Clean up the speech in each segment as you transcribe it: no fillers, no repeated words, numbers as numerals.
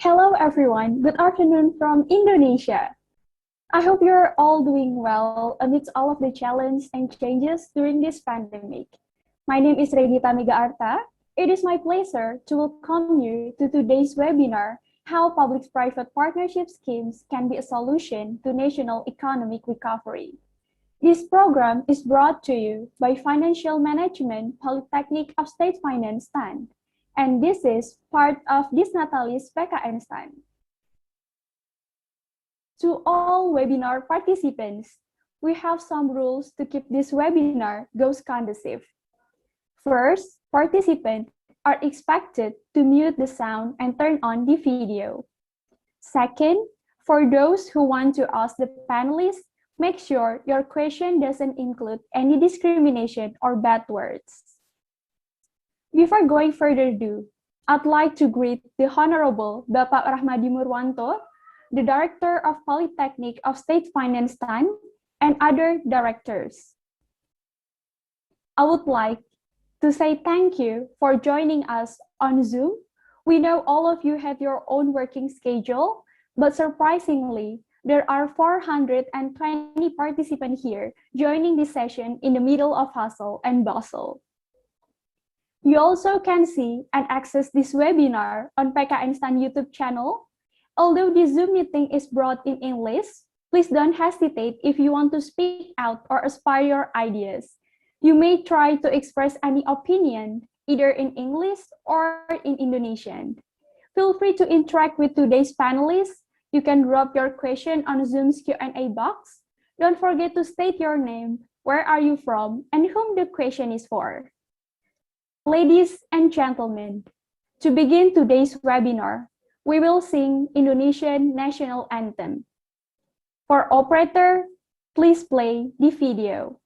Hello everyone, good afternoon from Indonesia. I hope you're all doing well amidst all of the challenges and changes during this pandemic. My name is Regita Mega Arta. It is my pleasure to welcome you to today's webinar, How Public-Private Partnership Schemes Can Be a Solution to National Economic Recovery. This program is brought to you by Financial Management Politeknik of State Finance Stand, and this is part of this Natalis PKN Stand. To all webinar participants, we have some rules to keep this webinar goes conducive. First, participants are expected to mute the sound and turn on the video. Second, for those who want to ask the panelists, make sure your question doesn't include any discrimination or bad words. Before going further ado, I'd like to greet the Honorable Bapak Rahmadi Murwanto, the Director of Politeknik of State Finance Stand, and other directors. I would like to say thank you for joining us on Zoom. We know all of you have your own working schedule, but surprisingly, there are 420 participants here joining this session in the middle of hustle and bustle. You also can see and access this webinar on PKN Stand YouTube channel. Although the Zoom meeting is brought in English, please don't hesitate if you want to speak out or aspire your ideas. You may try to express any opinion, either in English or in Indonesian. Feel free to interact with today's panelists. You can drop your question on Zoom's Q&A box. Don't forget to state your name, where are you from, and whom the question is for. Ladies and gentlemen, to begin today's webinar, we will sing Indonesian National Anthem. For operator, please play the video.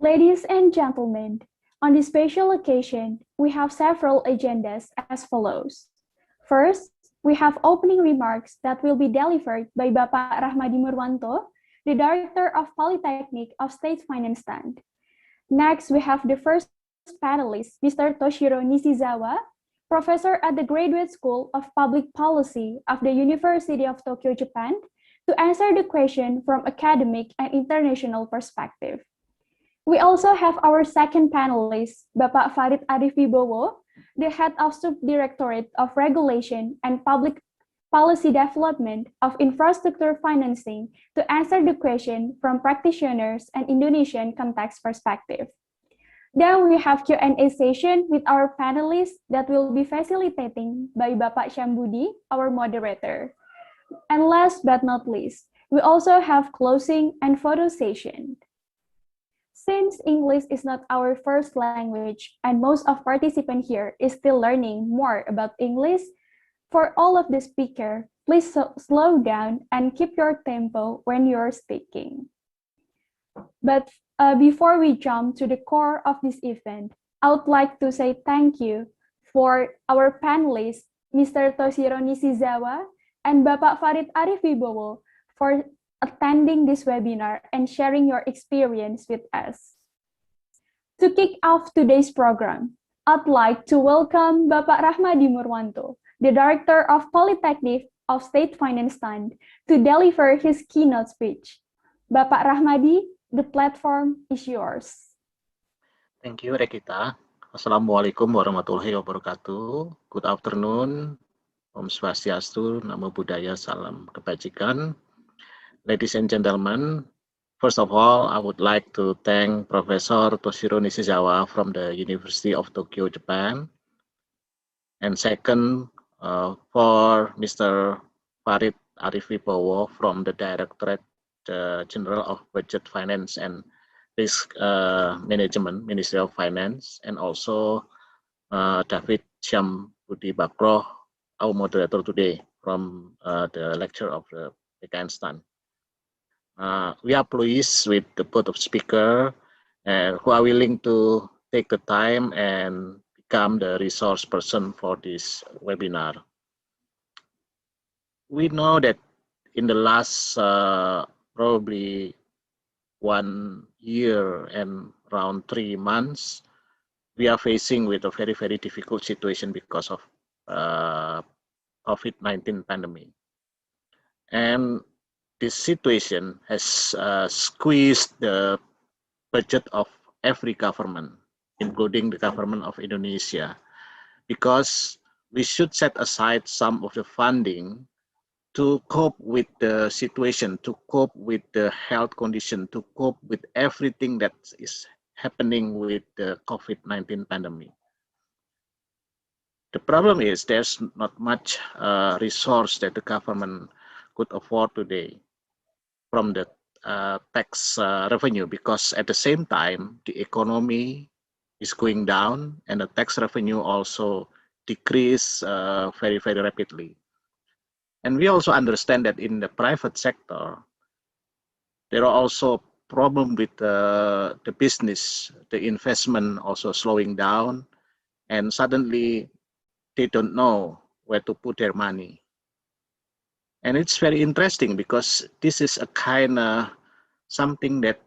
Ladies and gentlemen, on this special occasion, we have several agendas as follows. First, we have opening remarks that will be delivered by Bapak Rahmadi Murwanto, the Director of Politeknik of State Finance Stand. Next, we have the first panelist, Mr. Toshiro Nishizawa, Professor at the Graduate School of Public Policy of the University of Tokyo, Japan, to answer the question from academic and international perspective. We also have our second panelist, Bapak Farid Arif Wibowo, the Head of Subdirectorate of Regulation and Public Policy Development of Infrastructure Financing, to answer the question from practitioners and Indonesian context perspective. Then we have Q&A session with our panelists that will be facilitating by Bapak Syam Budi, our moderator. And last but not least, we also have closing and photo session. Since English is not our first language and most of participants here is still learning more about English, for all of the speaker, please slow down and keep your tempo when you're speaking. But before we jump to the core of this event, I would like to say thank you for our panelists, Mr. Toshiro Nishizawa and Bapak Farid Arif Wibowo, for attending this webinar and sharing your experience with us. To kick off today's program, I'd like to welcome Bapak Rahmadi Murwanto, the Director of Politeknik of State Finance Fund, to deliver his keynote speech. Bapak Rahmadi, the platform is yours. Thank you, Rekita. Assalamualaikum warahmatullahi wabarakatuh. Good afternoon. Om Swastiastu, Namo Buddhaya, Salam Kebajikan. Ladies and gentlemen, first of all, I would like to thank Professor Toshiro Nishizawa from the University of Tokyo, Japan. And second, for Mr. Farid Arif Wibowo from the Directorate General of Budget Finance and Risk Management, Ministry of Finance, and also David Syam Budi Bakroh, our moderator today from the lecture of the Ketentuan. We are pleased with the both of speakers who are willing to take the time and become the resource person for this webinar. We know that in the last probably 1 year and around 3 months, we are facing with a very, very difficult situation because of COVID-19 pandemic. And this situation has squeezed the budget of every government, including the government of Indonesia, because we should set aside some of the funding to cope with the situation, to cope with the health condition, to cope with everything that is happening with the COVID-19 pandemic. The problem is there's not much resource that the government could afford today from the tax revenue, because at the same time, the economy is going down and the tax revenue also decrease very, very rapidly. And we also understand that in the private sector, there are also problems with the business, the investment also slowing down, and suddenly they don't know where to put their money. And it's very interesting because this is a kind of something that,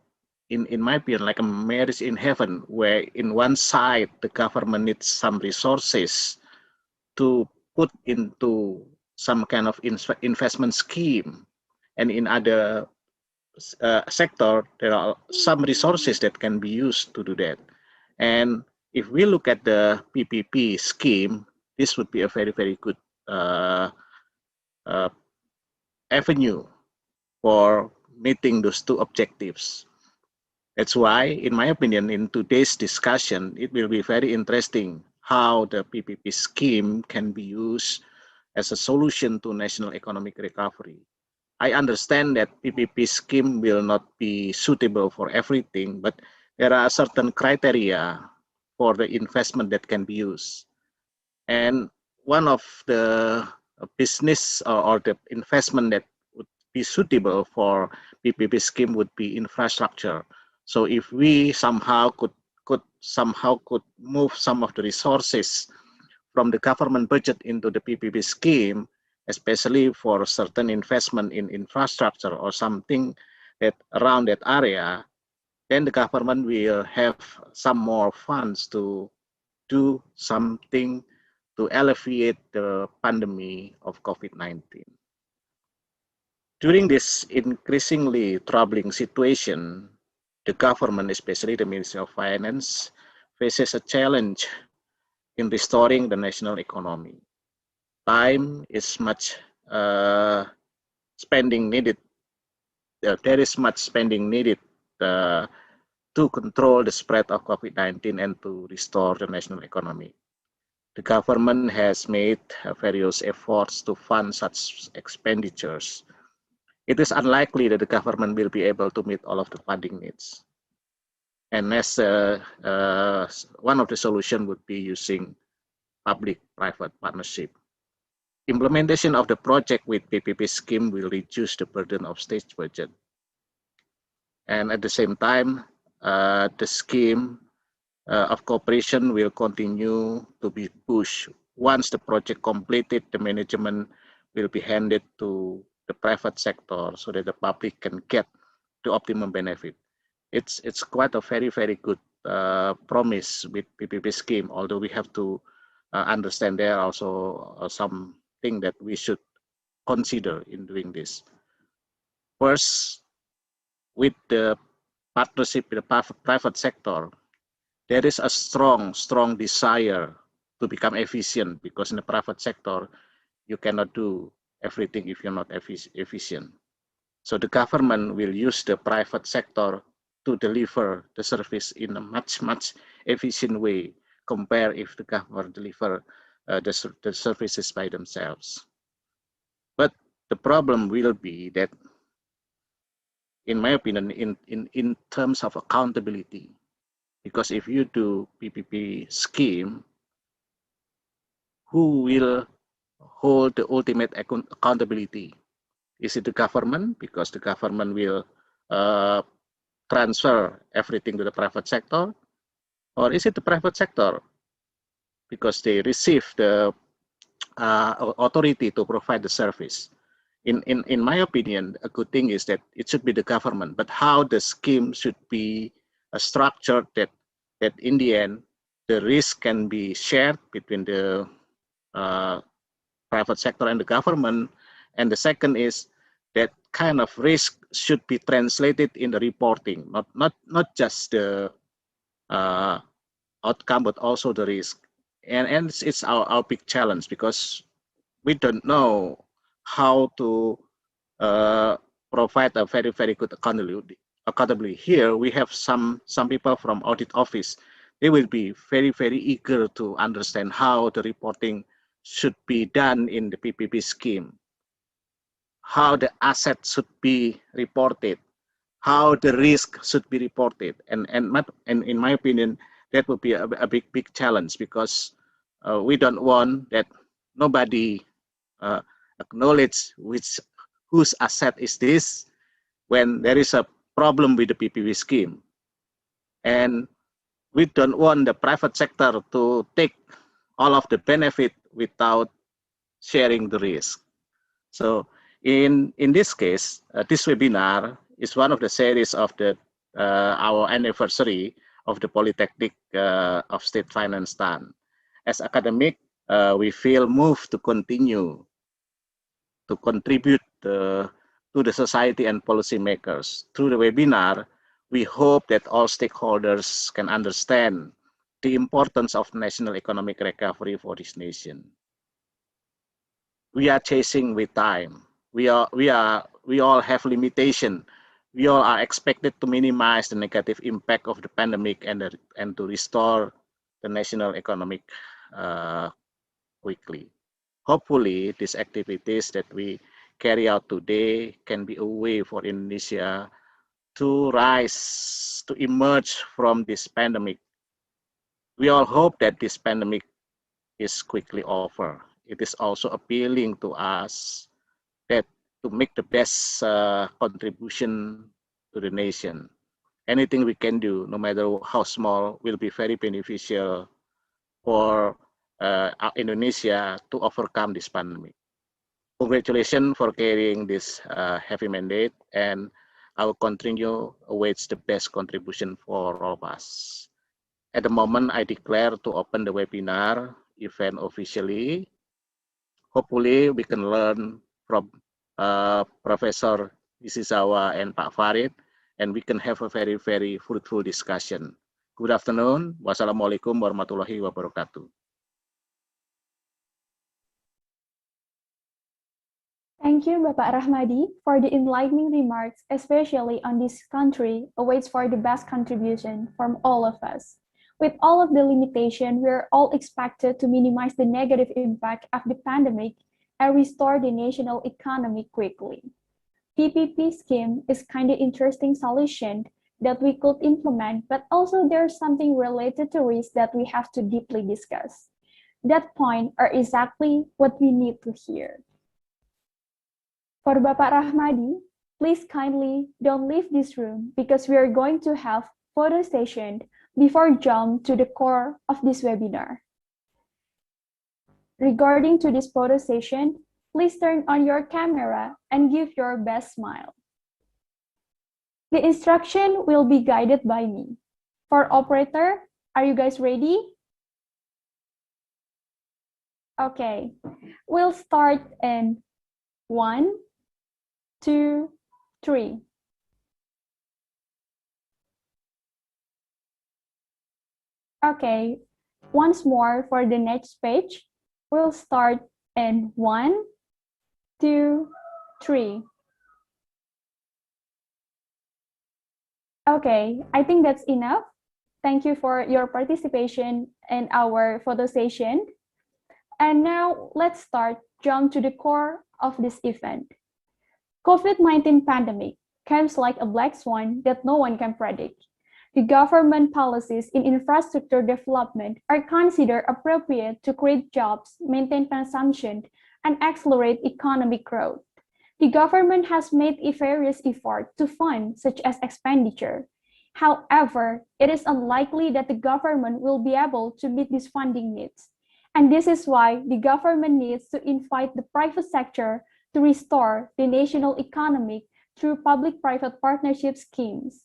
in my opinion, like a marriage in heaven, where in one side, the government needs some resources to put into some kind of investment scheme, and in other sector there are some resources that can be used to do that. And if we look at the PPP scheme, this would be a very, very good avenue for meeting those two objectives. That's why, in my opinion, in today's discussion, it will be very interesting how the PPP scheme can be used as a solution to national economic recovery. I understand that PPP scheme will not be suitable for everything, but there are certain criteria for the investment that can be used. And one of the business or the investment that would be suitable for PPP scheme would be infrastructure. So if we somehow could move some of the resources from the government budget into the PPP scheme, especially for certain investment in infrastructure or something that around that area, then the government will have some more funds to do something to alleviate the pandemic of COVID-19. During this increasingly troubling situation, the government, especially the Ministry of Finance, faces a challenge in restoring the national economy. Time is much spending needed. There is much spending needed to control the spread of COVID-19 and to restore the national economy. The government has made various efforts to fund such expenditures. It is unlikely that the government will be able to meet all of the funding needs. And as one of the solutions would be using public-private partnership. Implementation of the project with PPP scheme will reduce the burden of state budget. And at the same time, the scheme of cooperation will continue to be pushed. Once the project completed, the management will be handed to the private sector so that the public can get the optimum benefit. It's quite a very, very good promise with PPP scheme, although we have to understand there are also something that we should consider in doing this. First, with the partnership with the private sector, there is a strong desire to become efficient, because in the private sector, you cannot do everything if you're not efficient. So the government will use the private sector to deliver the service in a much efficient way compared if the government deliver the services by themselves. But the problem will be that, in my opinion, in terms of accountability, because if you do PPP scheme, who will hold the ultimate accountability? Is it the government? Because the government will transfer everything to the private sector, or is it the private sector because they receive the authority to provide the service? In my opinion, a good thing is that it should be the government, but how the scheme should be structured that in the end the risk can be shared between the private sector and the government. And the second is that kind of risk should be translated in the reporting, not just the outcome, but also the risk. And it's our big challenge, because we don't know how to provide a very, very good accountability. Here we have some people from audit office. They will be very, very eager to understand how the reporting should be done in the PPP scheme, how the assets should be reported, how the risk should be reported. And in my opinion, that would be a big challenge, because we don't want that nobody acknowledge whose asset is this when there is a problem with the PPP scheme. And we don't want the private sector to take all of the benefit without sharing the risk. So in this case, this webinar is one of the series of the our anniversary of the Politeknik of State Finance done. As academic, we feel moved to continue to contribute to the society and policymakers. Through the webinar, we hope that all stakeholders can understand the importance of national economic recovery for this nation. We are chasing with time. We all have limitation. We all are expected to minimize the negative impact of the pandemic and to restore the national economic quickly. Hopefully, these activities that we carry out today can be a way for Indonesia to rise, to emerge from this pandemic. We all hope that this pandemic is quickly over. It is also appealing to us that to make the best contribution to the nation. Anything we can do, no matter how small, will be very beneficial for Indonesia to overcome this pandemic. Congratulations for carrying this heavy mandate, and our continue awaits the best contribution for all of us. At the moment, I declare to open the webinar event officially. Hopefully, we can learn from Professor Nishizawa and Pak Farid, and we can have a very, very fruitful discussion. Good afternoon. Wassalamualaikum warahmatullahi wabarakatuh. Thank Thank you, Bapak Rahmadi, for the enlightening remarks, especially on this country awaits for the best contribution from all of us. With all of the limitation, we are all expected to minimize the negative impact of the pandemic and restore the national economy quickly. PPP scheme is kind of interesting solution that we could implement, but also there's something related to risk that we have to deeply discuss. That point are exactly what we need to hear. For Bapak Rahmadi, please kindly don't leave this room because we are going to have photo session before jump to the core of this webinar. Regarding to this photo session, please turn on your camera and give your best smile. The instruction will be guided by me. For operator, are you guys ready? Okay, we'll start in 1, 2, 3. Okay, once more for the next page, we'll start in 1, 2, 3. Okay, I think that's enough. Thank you for your participation in our photo session. And now let's jump to the core of this event. COVID-19 pandemic comes like a black swan that no one can predict. The government policies in infrastructure development are considered appropriate to create jobs, maintain consumption, and accelerate economic growth. The government has made various efforts to fund such as expenditure. However, it is unlikely that the government will be able to meet these funding needs. And this is why the government needs to invite the private sector to restore the national economy through public-private partnership schemes.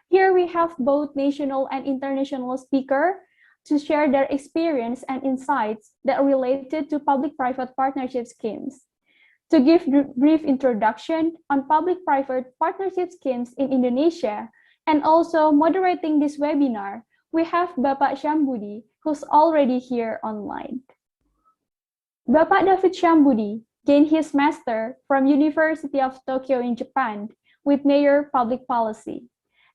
Here we have both national and international speakers to share their experience and insights that are related to public-private partnership schemes. To give brief introduction on public-private partnership schemes in Indonesia and also moderating this webinar, we have Bapak Syam Budi, who's already here online. Bapak David Syam Budi gained his master from University of Tokyo in Japan with major public policy.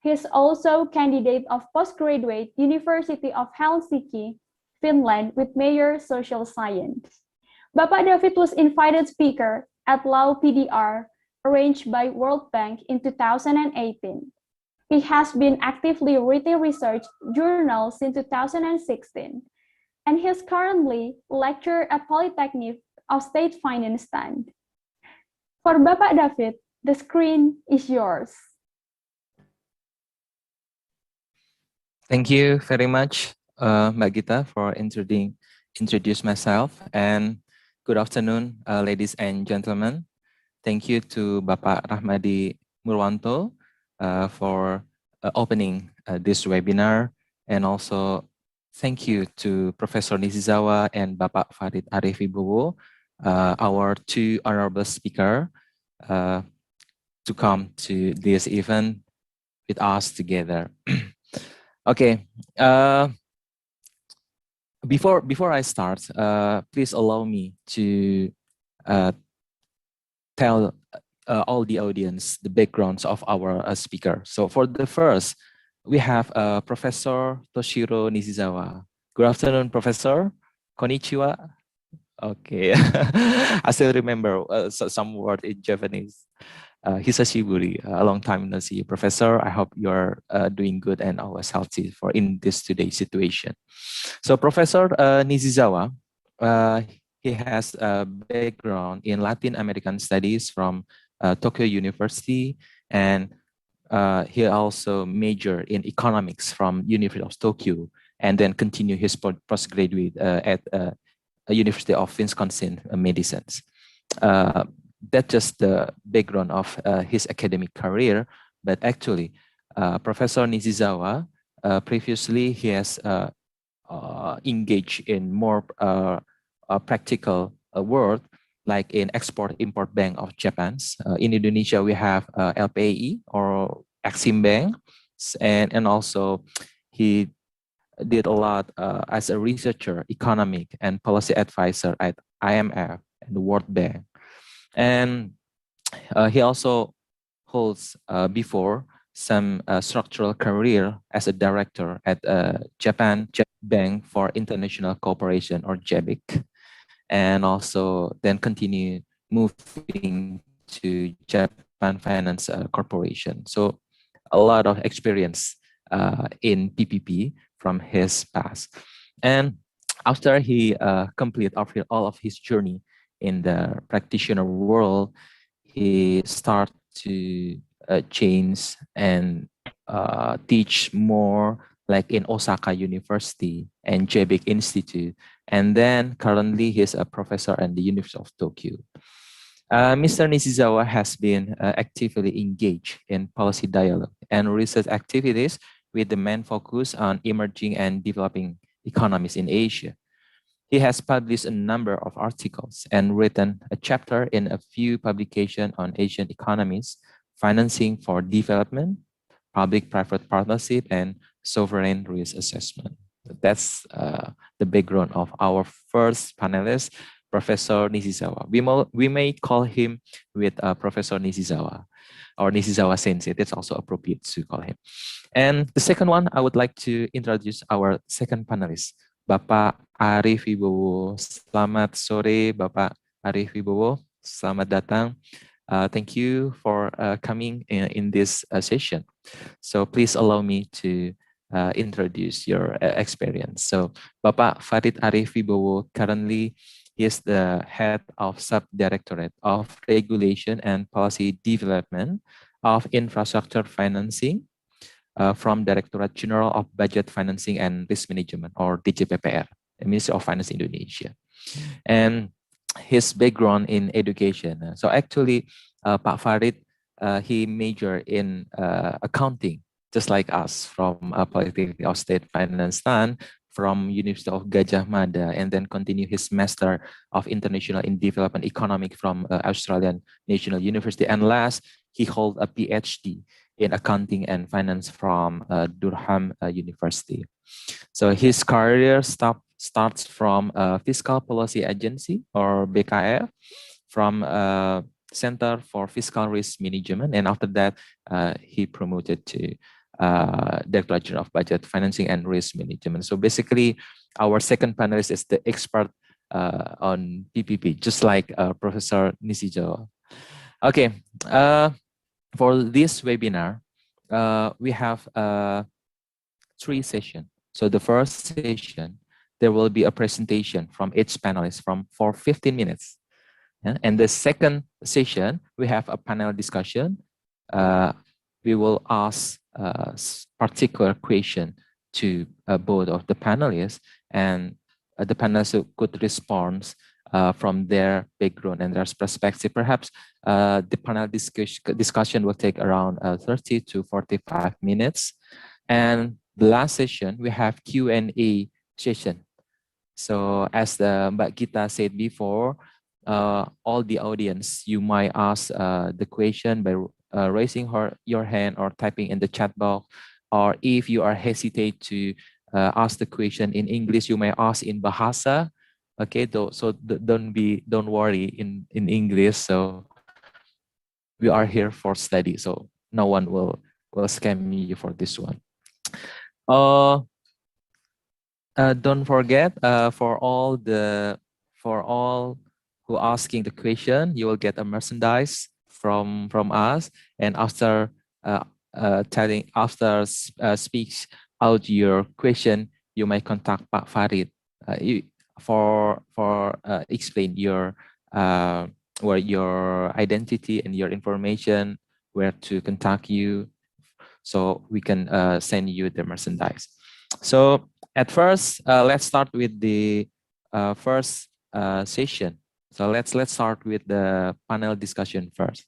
He is also candidate of postgraduate University of Helsinki, Finland with major social science. Bapak David was invited speaker at Law PDR arranged by World Bank in 2018. He has been actively writing research journals since 2016, and he is currently lecturer at Politeknik of State Finance Stand. For Bapak David, the screen is yours. Thank you very much, Mbak Gita, for introduce myself. And good afternoon, ladies and gentlemen. Thank you to Bapak Rahmadi Murwanto for opening this webinar. And also thank you to Professor Nishizawa and Bapak Farid Arif Wibowo, our two honorable speakers, to come to this event with us together. Okay, before I start, please allow me to tell all the audience the backgrounds of our speaker. So for the first, we have Professor Toshiro Nishizawa. Good afternoon, Professor. Konnichiwa. Okay, I still remember some word in Japanese. Hisashiburi, a long time no see, Professor. I hope you're doing good and always healthy for in this today's situation. So Professor Nishizawa, he has a background in Latin American studies from Tokyo University, and he also majored in economics from University of Tokyo, and then continue his postgraduate at University of Wisconsin Medicine. That's just the background of his academic career, but actually Professor Nishizawa, previously he has engaged in more practical work, like in Export-Import Bank of Japan. In Indonesia, we have LPAI or Exim Bank, and also he did a lot as a researcher, economic and policy advisor at IMF and the World Bank. And he also holds before some structural career as a director at Japan Bank for International Cooperation, or JBIC, and also then continue moving to Japan Finance Corporation. So a lot of experience in PPP from his past. And after he completed all of his journey in the practitioner world, he started to change and teach more, like in Osaka University and JBIC Institute. And then currently he's a professor at the University of Tokyo. Mr. Nishizawa has been actively engaged in policy dialogue and research activities with the main focus on emerging and developing economies in Asia. He has published a number of articles and written a chapter in a few publications on Asian economies, financing for development, public-private partnership, and sovereign risk assessment. That's the background of our first panelist, Professor Nishizawa. We may call him with Professor Nishizawa or Nishizawa Sensei. That's also appropriate to call him. And the second one, I would like to introduce our second panelist, Bapak Arif Wibowo. Selamat sore, Bapak Arif Wibowo. Selamat datang. Thank you for coming in this session. So please allow me to introduce your experience. So Bapak Farid Arif Wibowo currently is the head of Subdirectorate of Regulation and Policy Development of Infrastructure Financing from Directorate General of Budget Financing and Risk Management, or DJPPR, the Ministry of Finance Indonesia. And his background in education. So actually, Pak Farid, he majored in accounting, just like us, from Politeknik of State Finance from University of Gajah Mada, and then continue his Master of International in Development Economics from Australian National University. And last, he held a PhD in Accounting and Finance from Durham University. So his career starts from Fiscal Policy Agency, or BKF, from Center for Fiscal Risk Management, and after that, he promoted to Director General of Budget Financing and Risk Management. So basically, our second panelist is the expert on PPP, just like Professor Nishizawa. Okay, for this webinar, we have 3 sessions. So the first session, there will be a presentation from each panelist for 15 minutes. Yeah? And the second session, we have a panel discussion. We will ask particular question to both of the panelists, and the panelists could respond from their background and their perspective. Perhaps the panel discussion will take around 30 to 45 minutes. And the last session, we have Q&A session. So as Mbak Gita said before, all the audience, you might ask the question by raising your hand or typing in the chat box, or if you are hesitate to ask the question in English, you may ask in Bahasa. Okay, so don't worry in English. So we are here for study, so no one will scam you for this one. Don't forget, for all who asking the question, you will get a merchandise from us. And after speaks out your question, you may contact Pak Farid for explain your identity and your information, where to contact you, so we can send you the merchandise. So at first, let's start with the first session. So let's start with the panel discussion first.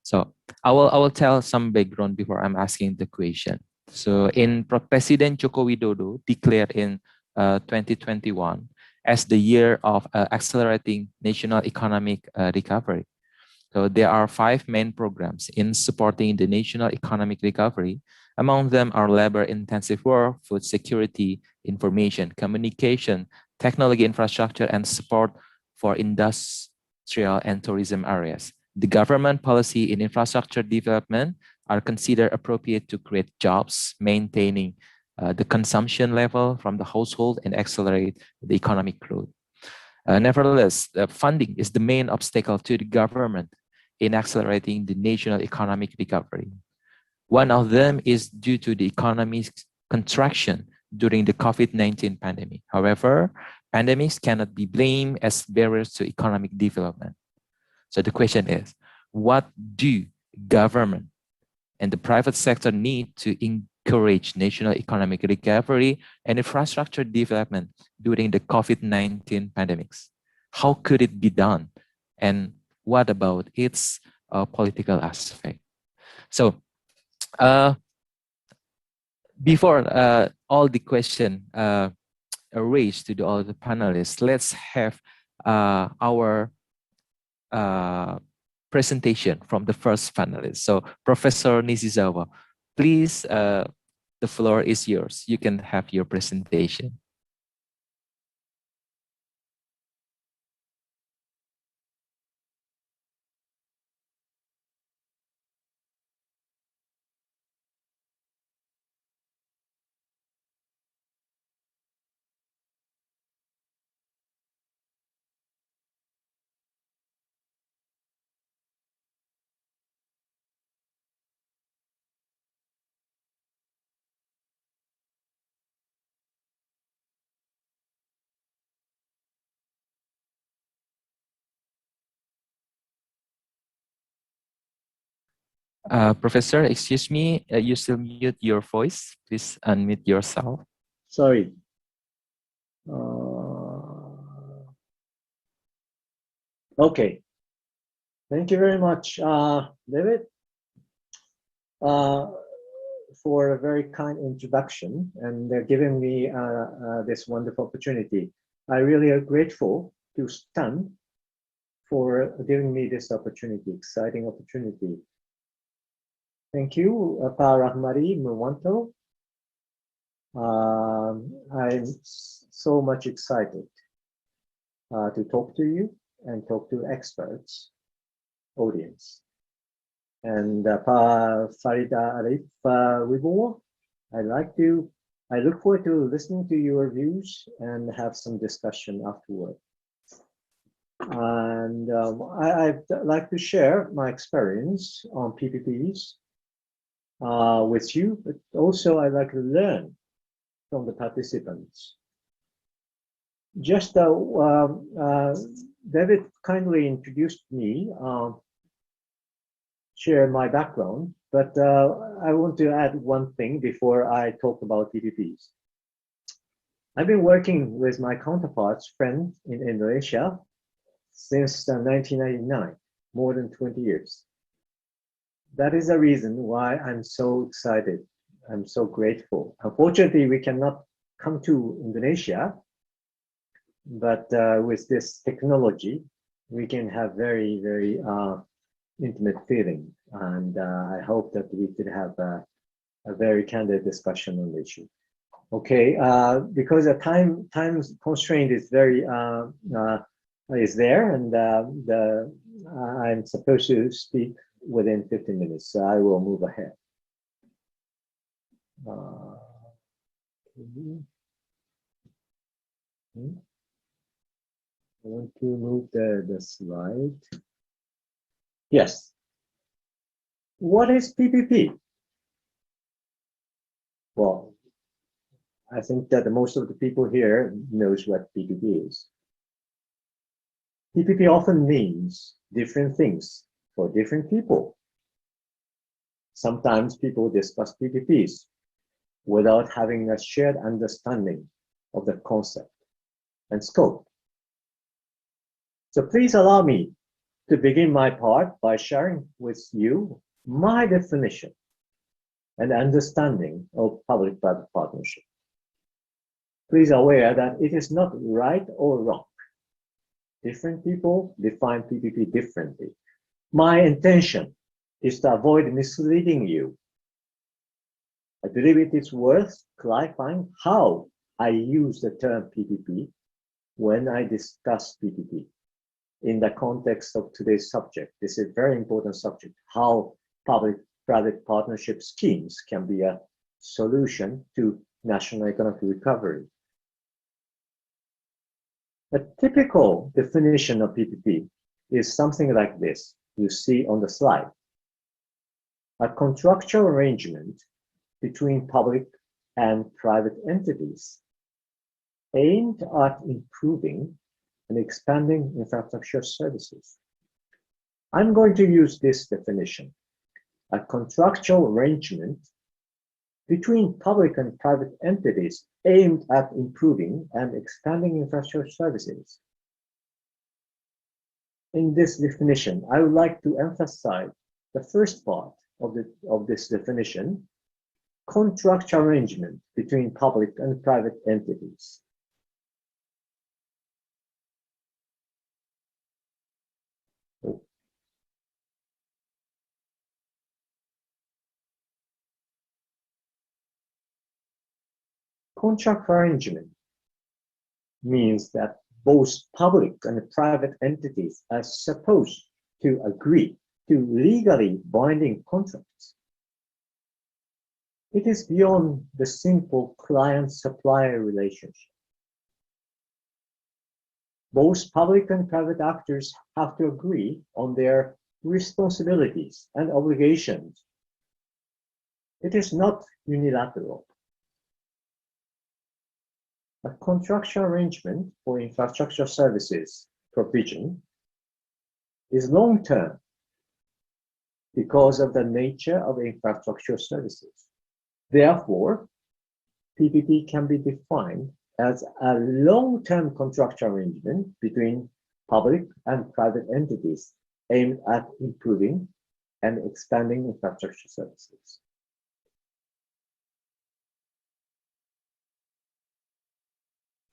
So I will tell some background before I'm asking the question. So President Joko Widodo declared in 2021 as the year of accelerating national economic recovery. So there are 5 main programs in supporting the national economic recovery. Among them are labor-intensive work, food security, information, communication, technology infrastructure, and support for industrial and tourism areas. The government policy in infrastructure development are considered appropriate to create jobs, maintaining the consumption level from the household and accelerate the economic growth. Nevertheless, funding is the main obstacle to the government in accelerating the national economic recovery. One of them is due to the economic contraction during the COVID-19 pandemic. However, pandemics cannot be blamed as barriers to economic development. So the question is, what do government and the private sector need to encourage national economic recovery and infrastructure development during the COVID-19 pandemics? How could it be done? And what about its political aspect? So before all the questions raised to all the panelists, let's have our presentation from the first panelist. So Professor Nishizawa, please, the floor is yours. You can have your presentation. Professor, excuse me, you still mute your voice. Please unmute yourself. Sorry. Okay. Thank you very much, David, for a very kind introduction and giving me this wonderful opportunity. I really am grateful to Stan for giving me this opportunity, exciting opportunity. Thank you, Rahmadi Murwanto. I'm so much excited to talk to you and talk to experts, audience. And Farid, Arif, Wibowo, I look forward to listening to your views and have some discussion afterward. And I'd like to share my experience on PPPs with you, but also I'd like to learn from the participants. Just David kindly introduced me, share my background, but I want to add one thing before I talk about PPPs. I've been working with my counterparts, friends in Indonesia since 1999, more than 20 years. That is the reason why I'm so excited. I'm so grateful. Unfortunately, we cannot come to Indonesia, but with this technology, we can have very, very intimate feeling. And I hope that we could have a very candid discussion on the issue. Okay, because the time constraint is very is there, and I'm supposed to speak within 15 minutes, so I will move ahead. I want to move the slide. Yes. What is PPP? Well, I think that most of the people here knows what PPP is. PPP often means different things for different people. Sometimes people discuss PPPs without having a shared understanding of the concept and scope. So please allow me to begin my part by sharing with you my definition and understanding of public-private partnership. Please aware that it is not right or wrong. Different people define PPP differently. My intention is to avoid misleading you. I believe it is worth clarifying how I use the term PPP when I discuss PPP. in the context of today's subject. This is a very important subject, how public-private partnership schemes can be a solution to national economic recovery. A typical definition of PPP is something like this, you see on the slide. A contractual arrangement between public and private entities aimed at improving and expanding infrastructure services. I'm going to use this definition. A contractual arrangement between public and private entities aimed at improving and expanding infrastructure services. In this definition, I would like to emphasize the first part of this definition, contractual arrangement between public and private entities. Contract arrangement means that both public and private entities are supposed to agree to legally binding contracts. It is beyond the simple client-supplier relationship. Both public and private actors have to agree on their responsibilities and obligations. It is not unilateral. A contractual arrangement for infrastructure services provision is long-term because of the nature of infrastructure services. Therefore, PPP can be defined as a long-term contractual arrangement between public and private entities aimed at improving and expanding infrastructure services.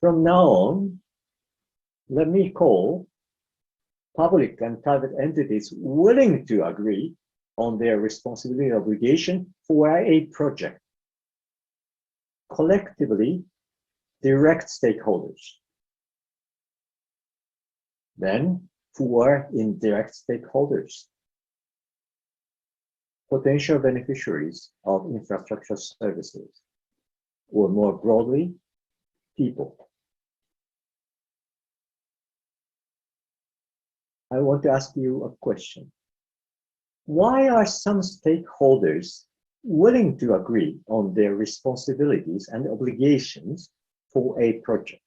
From now on, let me call public and private entities willing to agree on their responsibility and obligation for a project. Collectively, direct stakeholders. Then, for indirect stakeholders. Potential beneficiaries of infrastructure services, or more broadly, people. I want to ask you a question. Why are some stakeholders willing to agree on their responsibilities and obligations for a project?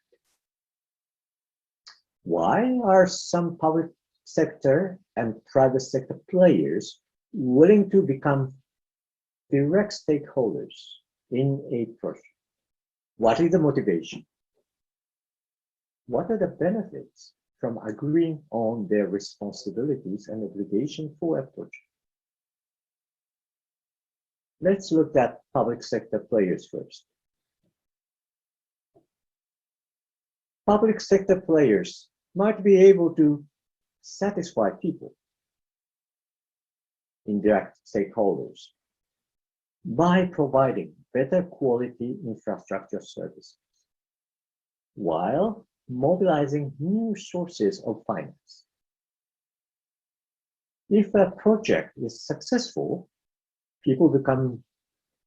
Why are some public sector and private sector players willing to become direct stakeholders in a project? What is the motivation? What are the benefits from agreeing on their responsibilities and obligations for a project? Let's look at public sector players first. Public sector players might be able to satisfy people, indirect stakeholders, by providing better quality infrastructure services, while mobilizing new sources of finance. If a project is successful, people become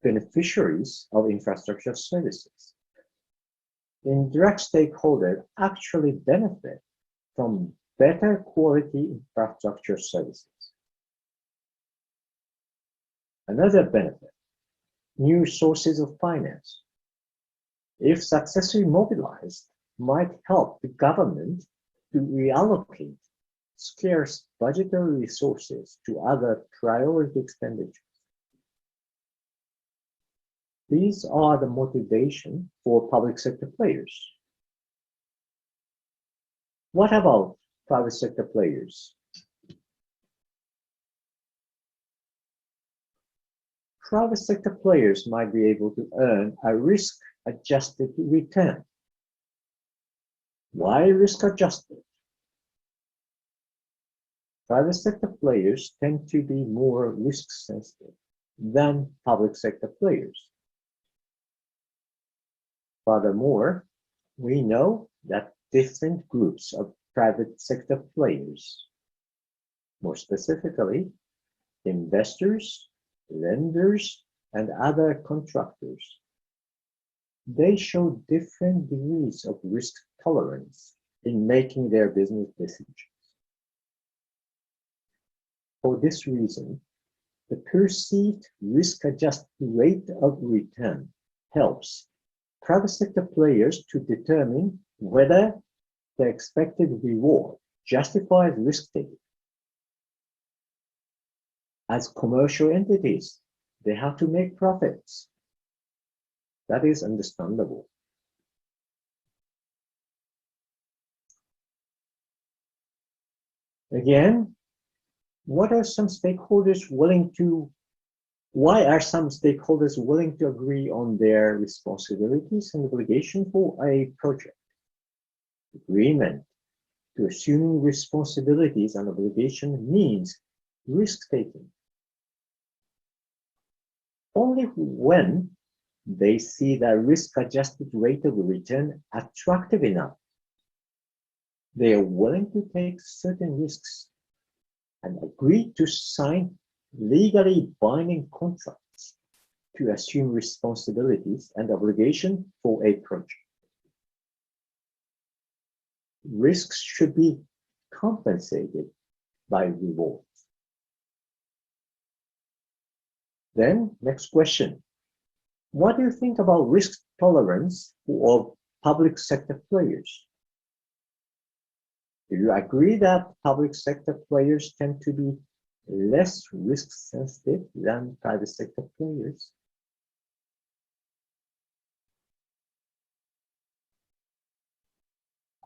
beneficiaries of infrastructure services. Indirect stakeholders actually benefit from better quality infrastructure services. Another benefit, new sources of finance, if successfully mobilized, might help the government to reallocate scarce budgetary resources to other priority expenditures. These are the motivation for public sector players. What about private sector players? Private sector players might be able to earn a risk-adjusted return. Why risk-adjusted? Private sector players tend to be more risk-sensitive than public sector players. Furthermore, we know that different groups of private sector players. More specifically, investors, lenders, and other contractors. They show different degrees of risk tolerance in making their business decisions. For this reason, the perceived risk-adjusted rate of return helps private sector players to determine whether the expected reward justifies risk-taking. As commercial entities, they have to make profits. That is understandable. Again, why are some stakeholders willing to agree on their responsibilities and obligations for a project? Agreement to assuming responsibilities and obligations means risk-taking. Only when they see the risk-adjusted rate of return attractive enough, they are willing to take certain risks and agree to sign legally binding contracts to assume responsibilities and obligations for a project. Risks should be compensated by rewards. Then, next question. What do you think about risk tolerance of public sector players? Do you agree that public sector players tend to be less risk sensitive than private sector players?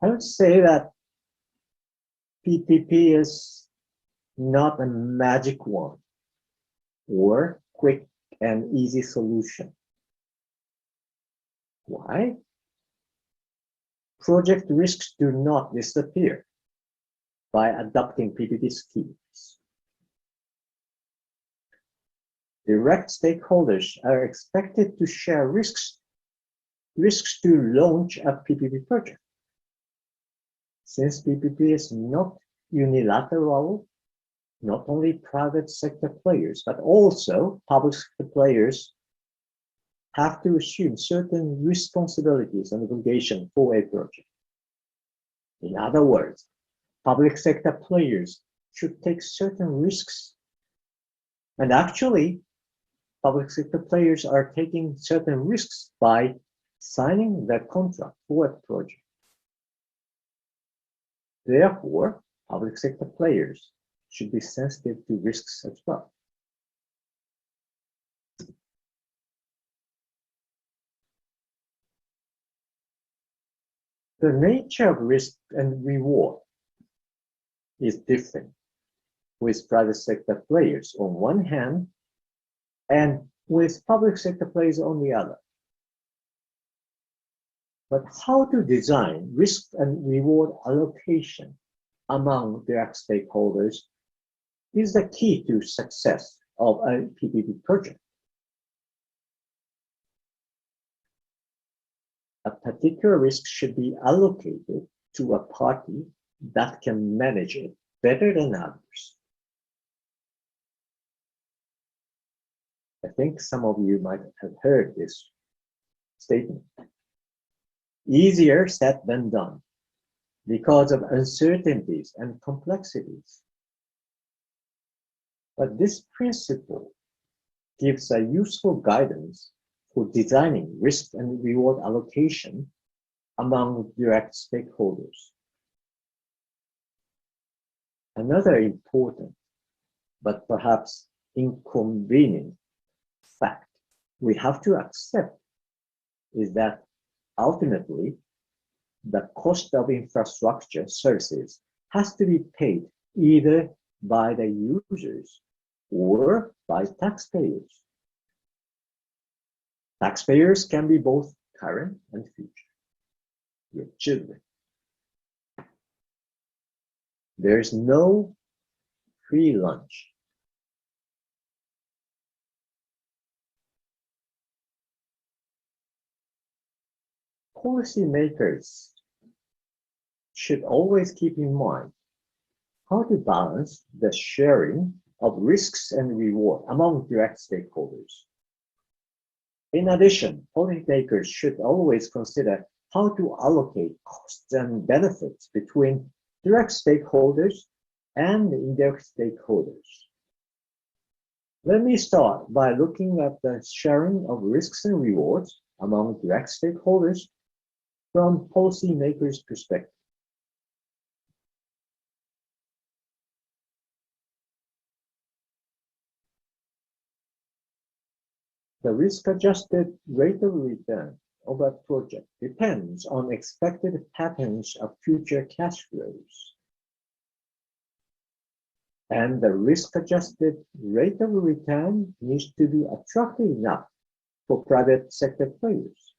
I would say that PPP is not a magic wand or quick and easy solution. Why? Project risks do not disappear by adopting PPP schemes. Direct stakeholders are expected to share risks to launch a PPP project. Since PPP is not unilateral, not only private sector players, but also public sector players have to assume certain responsibilities and obligations for a project. In other words, public sector players should take certain risks. And actually, public sector players are taking certain risks by signing the contract for a project. Therefore, public sector players should be sensitive to risks as well. The nature of risk and reward is different with private sector players on one hand and with public sector players on the other. But how to design risk and reward allocation among direct stakeholders is the key to success of a PPP project. A particular risk should be allocated to a party that can manage it better than others. I think some of you might have heard this statement. Easier said than done because of uncertainties and complexities. But this principle gives a useful guidance for designing risk and reward allocation among direct stakeholders. Another important, but perhaps inconvenient fact we have to accept is that ultimately, the cost of infrastructure services has to be paid either by the users or by taxpayers. Taxpayers can be both current and future, your children. There is no free lunch. Policymakers should always keep in mind how to balance the sharing of risks and reward among direct stakeholders. In addition, policymakers should always consider how to allocate costs and benefits between direct stakeholders and indirect stakeholders. Let me start by looking at the sharing of risks and rewards among direct stakeholders from policymakers' perspective. The risk-adjusted rate of return of a project depends on expected patterns of future cash flows. And the risk-adjusted rate of return needs to be attractive enough for private sector players,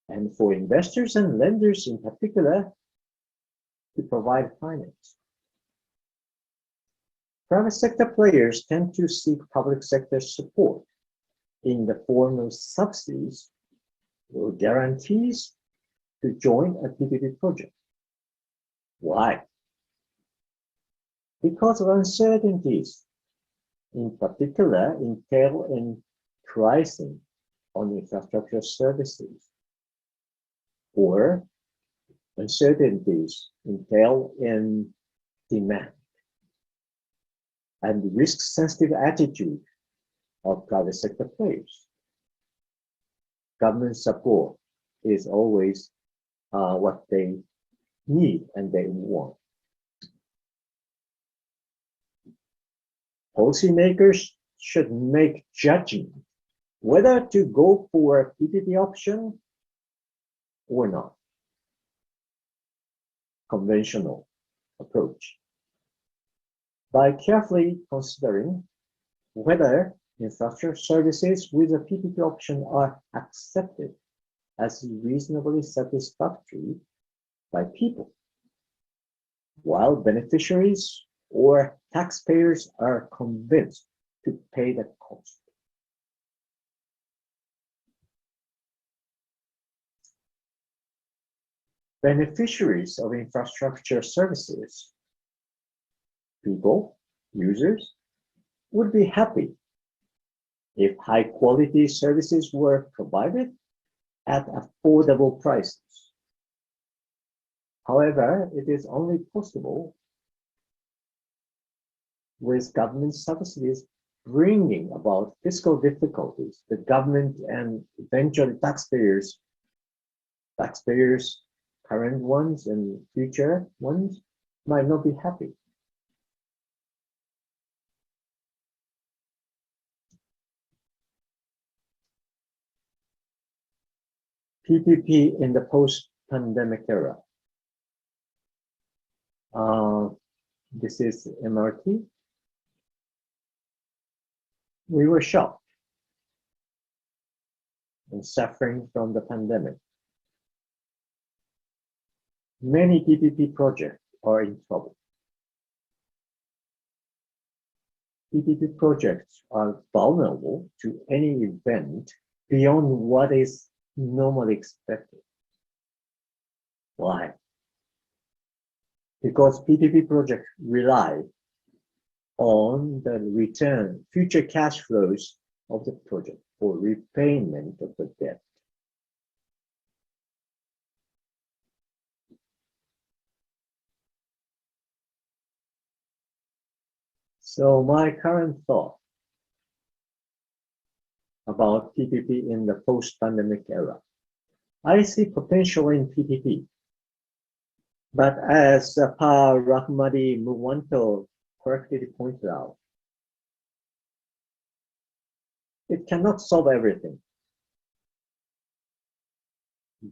and for investors and lenders in particular to provide finance. Private sector players tend to seek public sector support in the form of subsidies or guarantees to join a PPP project. Why? Because of uncertainties, in particular entail in pricing on infrastructure services, or uncertainties entail in demand and risk-sensitive attitude of private sector players. Government support is always what they need and they want. Policymakers should make judgment whether to go for a PPP option or not. Conventional approach. By carefully considering whether infrastructure services with a PPP option are accepted as reasonably satisfactory by people, while beneficiaries or taxpayers are convinced to pay the cost. Beneficiaries of infrastructure services, people, users, would be happy if high-quality services were provided at affordable prices. However, it is only possible with government subsidies bringing about fiscal difficulties. The government and eventually taxpayers, current ones and future ones, might not be happy. PPP in the post-pandemic era. This is MRT. We were shocked and suffering from the pandemic. Many PPP projects are in trouble. PPP projects are vulnerable to any event beyond what is normally expected. Why? Because PPP projects rely on the return, future cash flows of the project for repayment of the debt. So my current thought about PPP in the post-pandemic era. I see potential in PPP, but as Rahmadi Murwanto correctly pointed out, it cannot solve everything.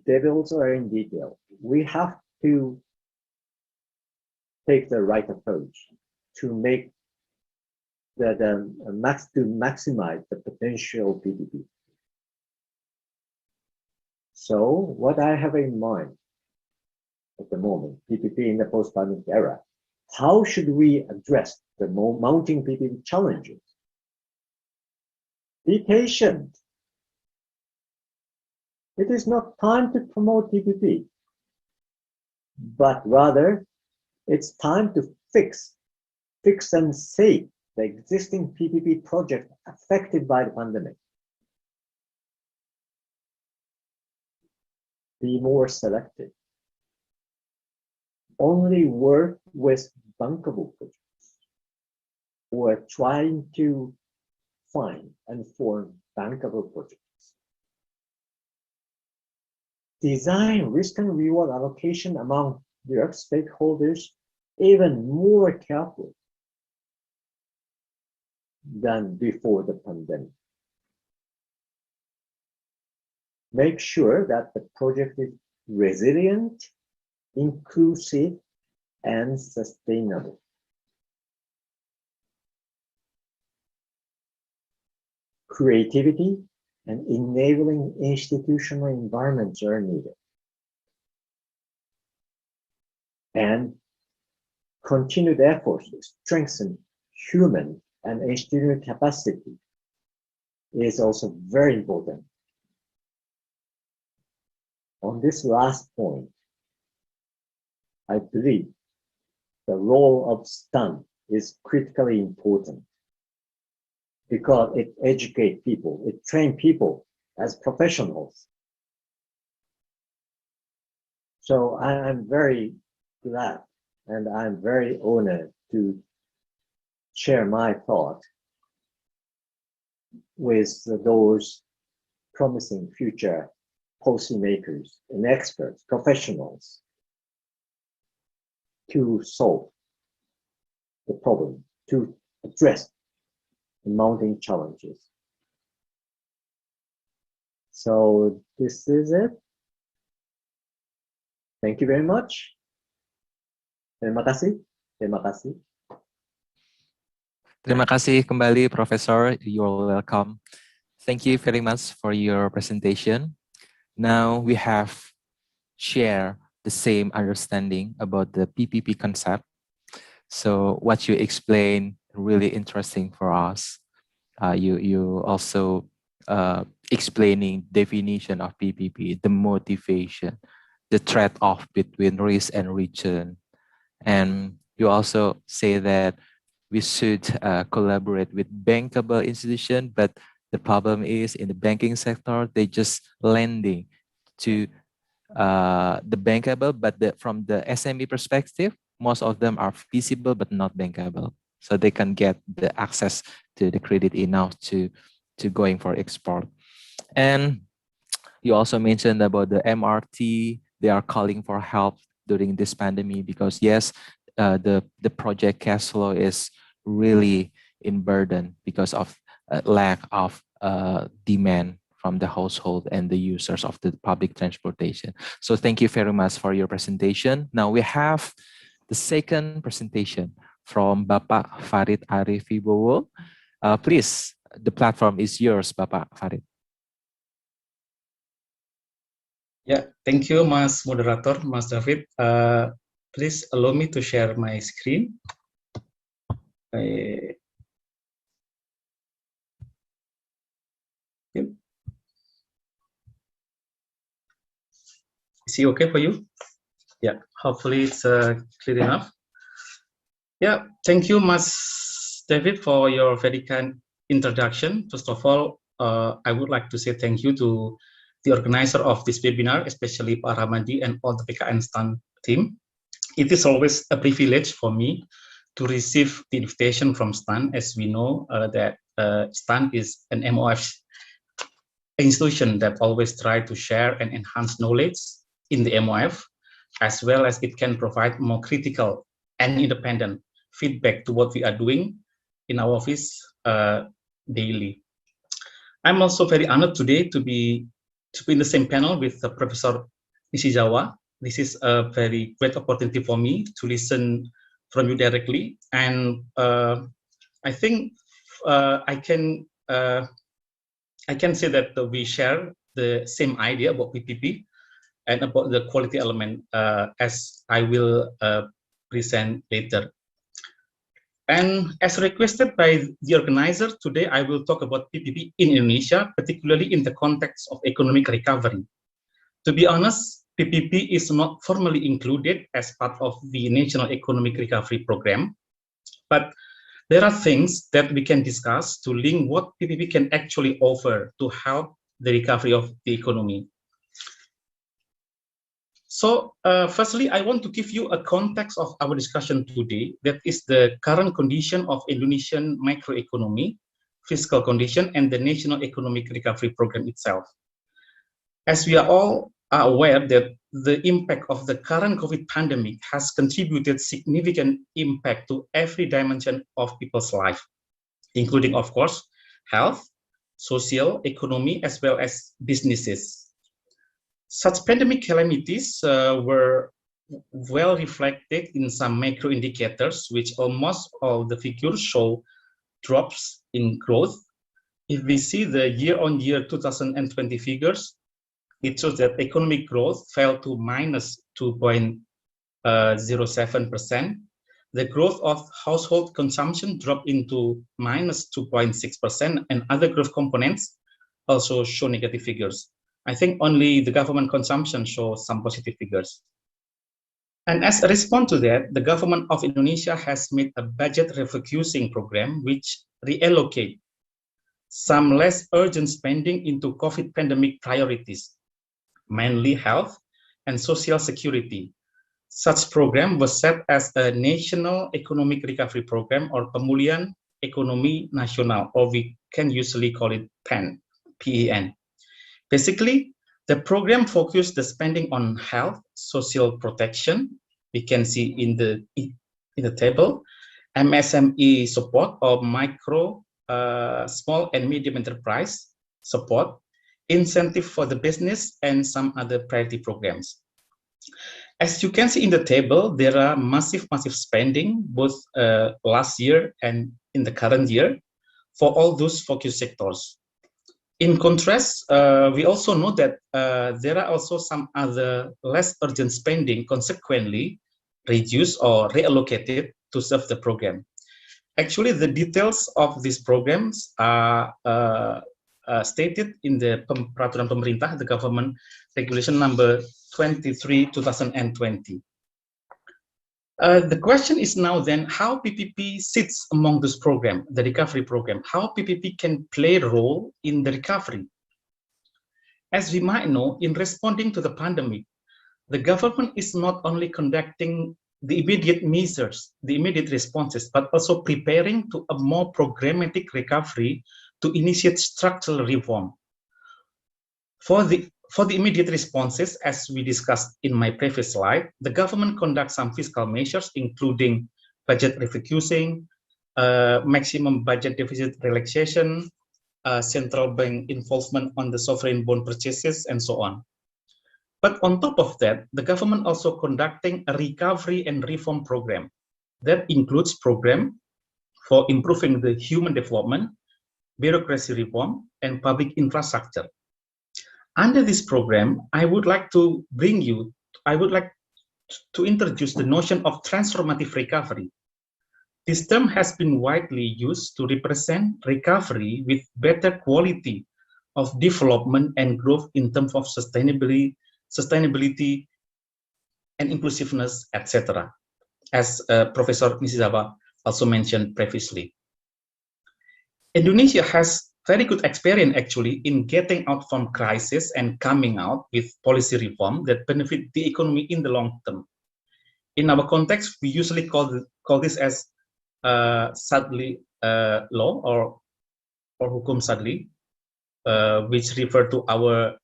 Devils are in detail. We have to take the right approach to make to maximize the potential of PPP. So what I have in mind at the moment, PPP in the post-pandemic era, how should we address the mounting PPP challenges? Be patient. It is not time to promote PPP. but rather it's time to fix and save the existing PPP project affected by the pandemic. Be more selective. Only work with bankable projects, or trying to find and form bankable projects. Design risk and reward allocation among your stakeholders even more carefully than before the pandemic. Make sure that the project is resilient, inclusive, and sustainable. Creativity and enabling institutional environments are needed. And continued efforts to strengthen human and institutional capacity is also very important. On this last point, I believe the role of STAN is critically important because it educates people, it trains people as professionals. So I'm very glad and I'm very honored to share my thought with those promising future policymakers and experts, professionals, to solve the problem, to address the mounting challenges. So this is it. Thank you very much. Terima kasih. Terima kasih. Terima kasih kembali, Professor. You're welcome. Thank you very much for your presentation. Now we have shared the same understanding about the PPP concept. So what you explained really interesting for us. You also explaining definition of PPP, the motivation, the trade-off between risk and return. And you also say that we should collaborate with bankable institutions, but the problem is in the banking sector, they just lending to the bankable, but from the SME perspective, most of them are feasible but not bankable. So they can get the access to the credit enough to going for export. And you also mentioned about the MRT. They are calling for help during this pandemic because yes, the project cash flow is really in burden because of lack of demand from the household and the users of the public transportation. So thank you very much for your presentation. Now we have the second presentation from Bapak Farid Arif Wibowo. Please, the platform is yours, Bapak Farid. Yeah, thank you, Mas Moderator, Mas David. Please allow me to share my screen. Yep. Is it okay for you? Yeah, hopefully it's clear enough. Yeah, thank you, Mas David, for your very kind introduction. First of all, I would like to say thank you to the organizer of this webinar, especially Pak Rahmadi and all the PKN STAN team. It is always a privilege for me to receive the invitation from STAN, as we know that STAN is an MOF institution that always try to share and enhance knowledge in the MOF, as well as it can provide more critical and independent feedback to what we are doing in our office daily. I'm also very honored today to be in the same panel with Professor Nishizawa. This is a very great opportunity for me to listen from you directly, and I think I can say that we share the same idea about PPP and about the quality element, as I will present later. And as requested by the organizer, today I will talk about PPP in Indonesia, particularly in the context of economic recovery. To be honest, PPP is not formally included as part of the National Economic Recovery Program, but there are things that we can discuss to link what PPP can actually offer to help the recovery of the economy. So firstly, I want to give you a context of our discussion today, that is the current condition of Indonesian macroeconomy, fiscal condition, and the National Economic Recovery Program itself. As we are all aware that the impact of the current COVID pandemic has contributed significant impact to every dimension of people's life, including, of course, health, social, economy, as well as businesses. Such pandemic calamities were well reflected in some macro indicators, which almost all the figures show drops in growth. If we see the year-on-year 2020 figures, it shows that economic growth fell to minus 2.07%. The growth of household consumption dropped into minus 2.6%, and other growth components also show negative figures. I think only the government consumption shows some positive figures. And as a response to that, the government of Indonesia has made a budget refocusing program which reallocate some less urgent spending into COVID pandemic priorities, mainly health and social security. Such program was set as a National Economic Recovery Program, or Pemulihan Ekonomi Nasional, or we can usually call it PEN, PEN. Basically, the program focused the spending on health, social protection, we can see in the table, MSME support, or micro, small and medium enterprise support, incentive for the business, and some other priority programs. As you can see in the table, there are massive spending, both last year and in the current year, for all those focus sectors. In contrast, we also know that there are also some other less urgent spending consequently reduced or reallocated to serve the program. Actually, the details of these programs are stated in the Peraturan Pemerintah, the government regulation number 23/2020. The question is now then how PPP sits among this program, the recovery program, how PPP can play a role in the recovery. As we might know, in responding to the pandemic, the government is not only conducting the immediate measures, the immediate responses, but also preparing to a more programmatic recovery to initiate structural reform. For the immediate responses, as we discussed in my previous slide, the government conducts some fiscal measures, including budget refocusing, maximum budget deficit relaxation, central bank involvement on the sovereign bond purchases, and so on. But on top of that, the government also conducting a recovery and reform program that includes program for improving the human development, bureaucracy reform, and public infrastructure. Under this program, I would like to introduce the notion of transformative recovery. This term has been widely used to represent recovery with better quality of development and growth in terms of sustainability and inclusiveness, etc., as Professor Nishizawa also mentioned previously. Indonesia has very good experience actually in getting out from crisis and coming out with policy reform that benefit the economy in the long term. In our context, we usually call this as Sadli law or Hukum Sadli, which refer to our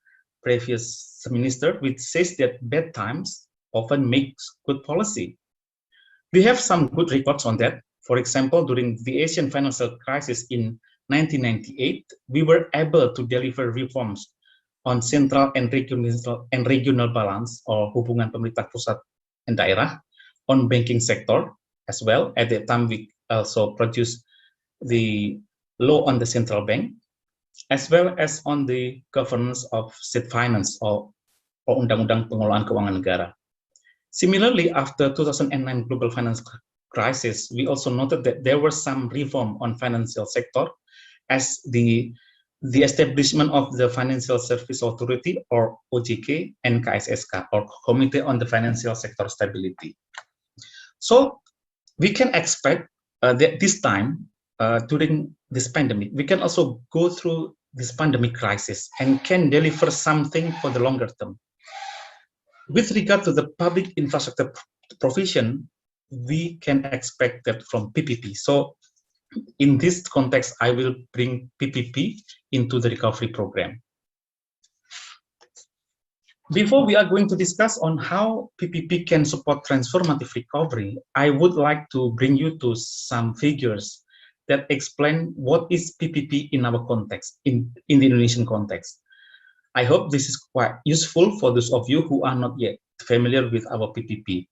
previous minister, which says that bad times often makes good policy. We have some good records on that. For example, during the Asian financial crisis in 1998, we were able to deliver reforms on central and regional balance, or hubungan pemerintah pusat and daerah, on banking sector as well. At that time, we also produced the law on the central bank, as well as on the governance of state finance, or Undang-Undang Pengelolaan Keuangan Negara. Similarly, after 2009 global financial crisis, we also noted that there were some reform on financial sector, as the the establishment of the Financial Service Authority, or OJK, and KSSK, or Committee on the Financial Sector Stability. So we can expect that this time, during this pandemic, we can also go through this pandemic crisis and can deliver something for the longer term. With regard to the public infrastructure provision, we can expect that from PPP. So in this context, I will bring PPP into the recovery program. Before we are going to discuss on how PPP can support transformative recovery, I would like to bring you to some figures that explain what is PPP in our context, in the Indonesian context. I hope this is quite useful for those of you who are not yet familiar with our PPP.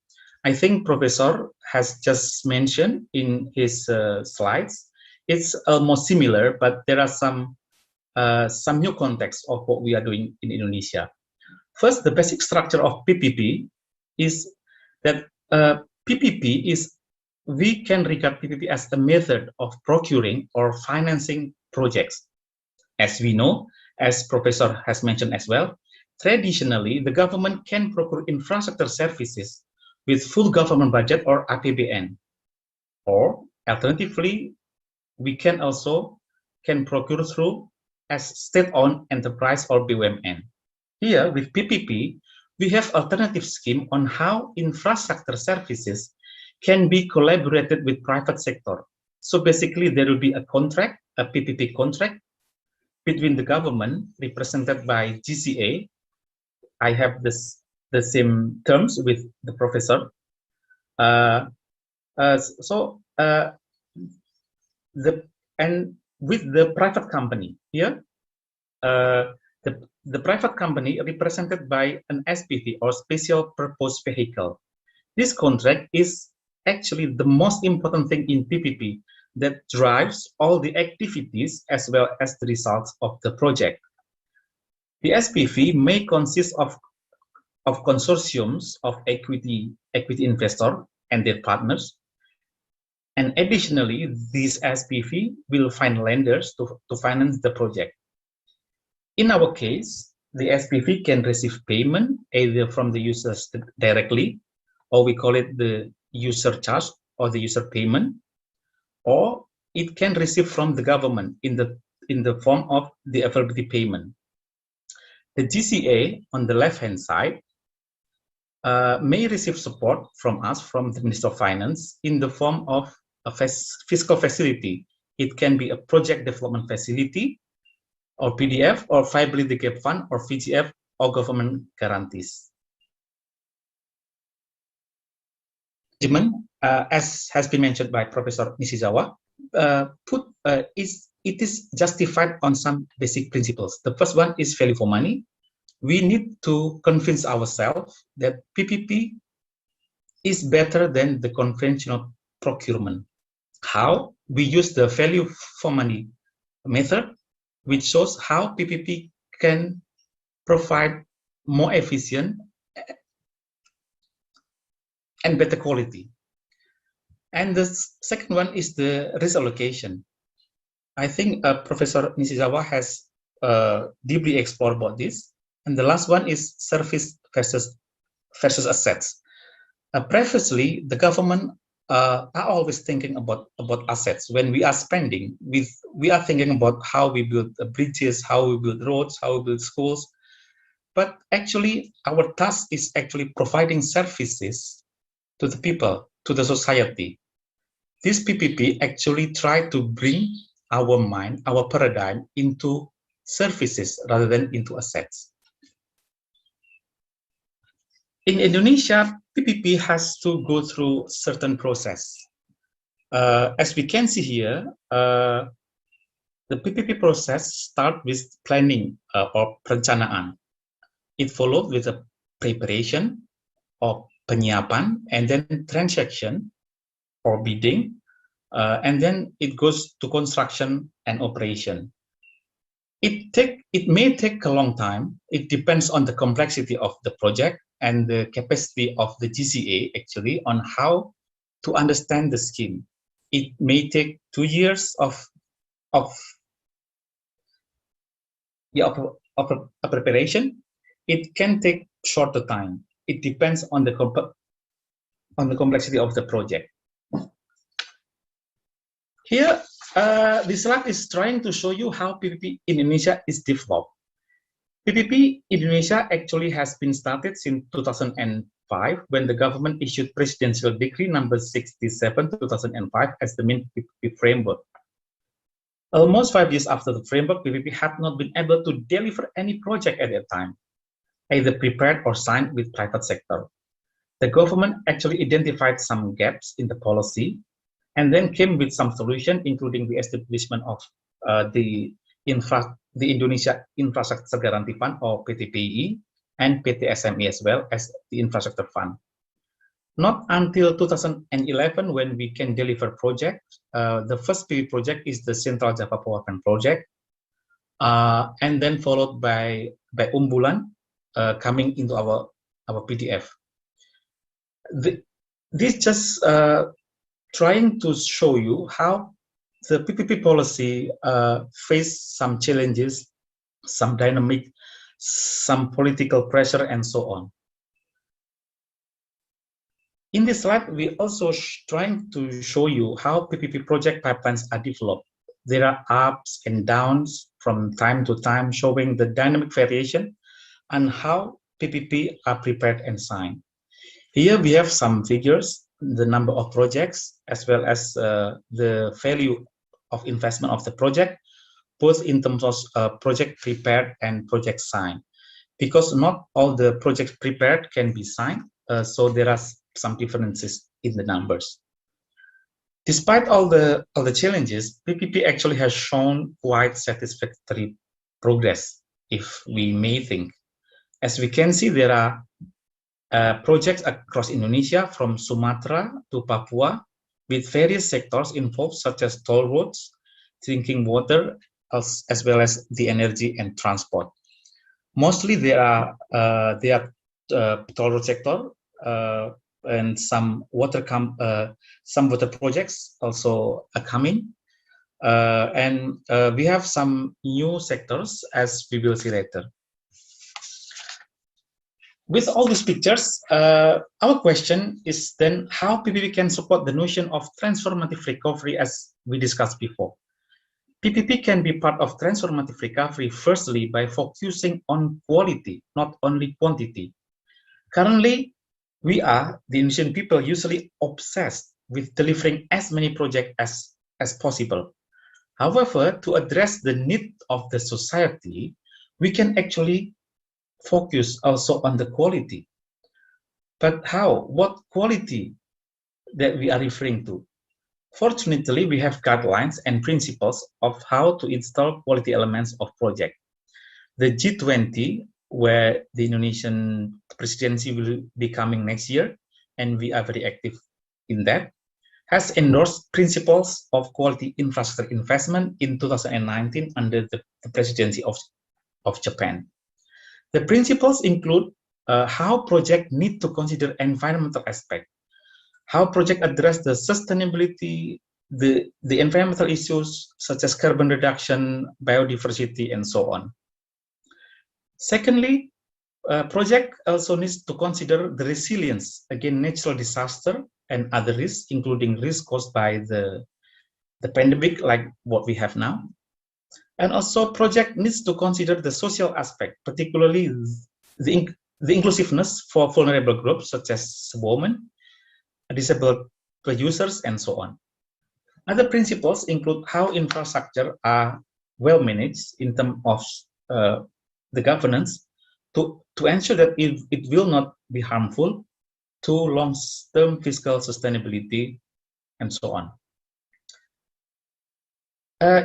I think Professor has just mentioned in his slides, it's almost similar, but there are some new context of what we are doing in Indonesia. First, the basic structure of PPP is that PPP is, we can regard PPP as a method of procuring or financing projects. As we know, as Professor has mentioned as well, traditionally, the government can procure infrastructure services with full government budget or APBN. Or alternatively, we can also procure through as state-owned enterprise or BUMN. Here with PPP, we have alternative scheme on how infrastructure services can be collaborated with private sector. So basically there will be a contract, a PPP contract between the government represented by GCA. I have the same terms with the professor. With the private company here, the private company represented by an SPV or special purpose vehicle. This contract is actually the most important thing in PPP that drives all the activities as well as the results of the project. The SPV may consist of consortiums of equity investor and their partners. And additionally, this SPV will find lenders to finance the project. In our case, the SPV can receive payment either from the users directly, or we call it the user charge or the user payment, or it can receive from the government in the form of the availability payment. The GCA on the left-hand side may receive support from us, from the Ministry of Finance, in the form of a fiscal facility. It can be a project development facility, or PDF, or Viability Gap Fund, or VGF, or government guarantees. As has been mentioned by Professor Nishizawa, it is justified on some basic principles. The first one is value for money. We need to convince ourselves that PPP is better than the conventional procurement. How? We use the value for money method, which shows how PPP can provide more efficient and better quality. And the second one is the risk allocation. I think Professor Nishizawa has deeply explored about this. And the last one is service versus assets. Previously, the government are always thinking about assets. When we are spending, we are thinking about how we build bridges, how we build roads, how we build schools. But actually, our task is actually providing services to the people, to the society. This PPP actually try to bring our mind, our paradigm into services rather than into assets. In Indonesia, PPP has to go through certain process. As we can see here, the PPP process starts with planning or perencanaan. It followed with a preparation or penyiapan, and then transaction or bidding, and then it goes to construction and operation. It may take a long time. It depends on the complexity of the project and the capacity of the GCA actually on how to understand the scheme. It may take 2 years of of a preparation, it can take shorter time. It depends on the complexity of the project. Here, this slide is trying to show you how PPP in Indonesia is developed. PPP in Indonesia actually has been started since 2005 when the government issued Presidential Decree number 67/2005 as the main PPP framework. Almost 5 years after the framework, PPP had not been able to deliver any project at that time, either prepared or signed with private sector. The government actually identified some gaps in the policy and then came with some solution, including the establishment of the Indonesia Infrastructure Guarantee Fund, or PTPI, and PTSME as well as the Infrastructure Fund. Not until 2011 when we can deliver projects. The first PPP project is the Central Java Power Plant project, and then followed by Umbulan coming into our PDF. This just trying to show you how the PPP policy faced some challenges, some dynamic, some political pressure, and so on. In this slide, we also trying to show you how PPP project pipelines are developed. There are ups and downs from time to time, showing the dynamic variation and how PPP are prepared and signed. Here we have some figures, the number of projects, as well as the value of investment of the project, both in terms of project prepared and project signed. Because not all the projects prepared can be signed, so there are some differences in the numbers. Despite all the challenges, PPP actually has shown quite satisfactory progress, if we may think. As we can see, there are projects across Indonesia from Sumatra to Papua with various sectors involved, such as toll roads, drinking water, as well as the energy and transport. Mostly they are toll road sector, and some water projects also are coming, and we have some new sectors, as we will see later. With all these pictures, our question is then how PPP can support the notion of transformative recovery, as we discussed before. PPP can be part of transformative recovery firstly by focusing on quality, not only quantity. Currently, we are, the Indonesian people, usually obsessed with delivering as many projects as possible. However, to address the need of the society, we can actually focus also on the quality. But how? What quality that we are referring to? Fortunately, we have guidelines and principles of how to install quality elements of project. The G20, where the Indonesian presidency will be coming next year, and we are very active in that, has endorsed principles of quality infrastructure investment in 2019 under the presidency of Japan. The principles include how projects need to consider environmental aspect, how projects address the sustainability, the environmental issues such as carbon reduction, biodiversity, and so on. Secondly, project also needs to consider the resilience against natural disaster and other risks, including risks caused by the pandemic, like what we have now. And also, project needs to consider the social aspect, particularly the inclusiveness for vulnerable groups such as women, disabled users, and so on. Other principles include how infrastructure are well managed in terms of the governance to ensure that it will not be harmful to long-term fiscal sustainability, and so on.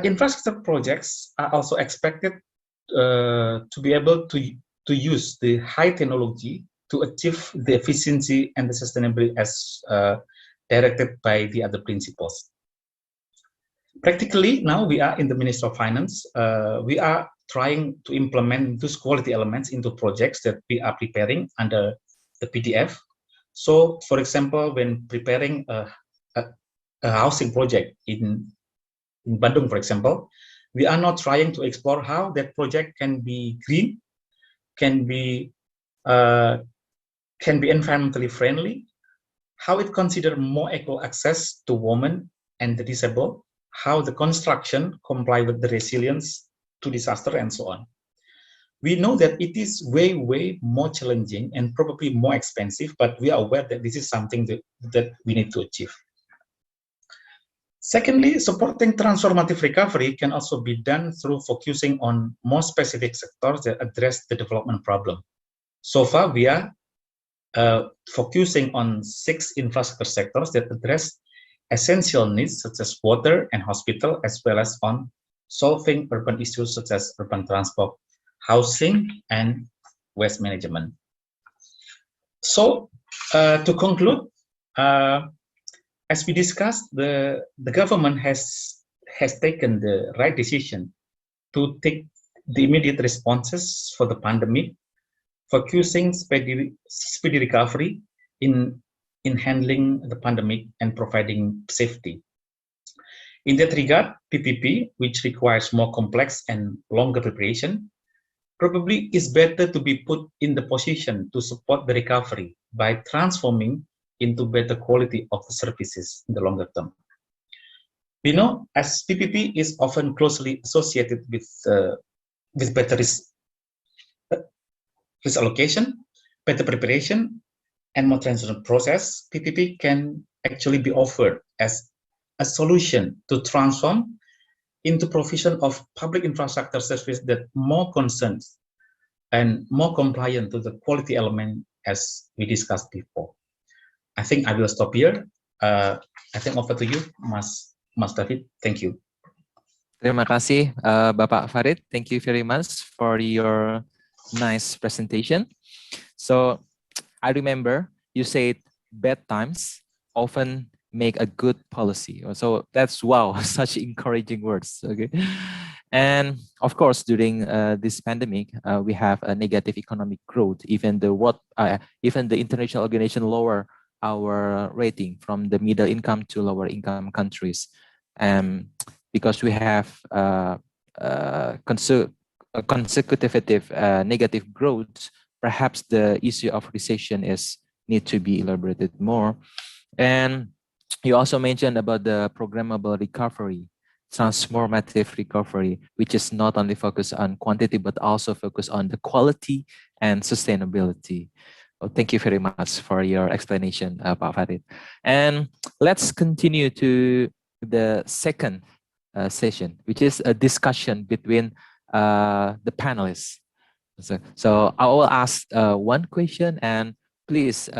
Infrastructure projects are also expected to be able to use the high technology to achieve the efficiency and the sustainability as directed by the other principles. Practically, now we are in the Ministry of Finance. We are trying to implement those quality elements into projects that we are preparing under the PDF. So, for example, when preparing a housing project in Bandung, for example, We are not trying to explore how that project can be green, can be environmentally friendly, how it consider more equal access to women and the disabled, how the construction comply with the resilience to disaster, and so on. We know that it is way, way more challenging and probably more expensive, but we are aware that this is something that we need to achieve. Secondly, supporting transformative recovery can also be done through focusing on more specific sectors that address the development problem. So far, we are focusing on 6 infrastructure sectors that address essential needs such as water and hospital, as well as on solving urban issues such as urban transport, housing, and waste management. So, to conclude, as we discussed, the government has taken the right decision to take the immediate responses for the pandemic, focusing speedy recovery in handling the pandemic and providing safety. In that regard, PPP, which requires more complex and longer preparation, probably is better to be put in the position to support the recovery by transforming into better quality of the services in the longer term. We know as PPP is often closely associated with better risk allocation, better preparation, and more transparent process, PPP can actually be offered as a solution to transform into provision of public infrastructure service that more concerns and more compliant to the quality element as we discussed before. I think I will stop here. I think over to you, Mas David. Thank you. Terima kasih, Bapak Farid. Thank you very much for your nice presentation. So I remember you said bad times often make a good policy. So that's wow, such encouraging words. Okay, and of course during this pandemic, we have a negative economic growth. Even the international organization lower our rating from the middle income to lower income countries, because we have consecutive negative growth. Perhaps the issue of recession need to be elaborated more. And you also mentioned about the programmable recovery, transformative recovery, which is not only focused on quantity, but also focused on the quality and sustainability. Well, thank you very much for your explanation, Pak Farid. And let's continue to the second session, which is a discussion between the panelists. So I will ask one question, and please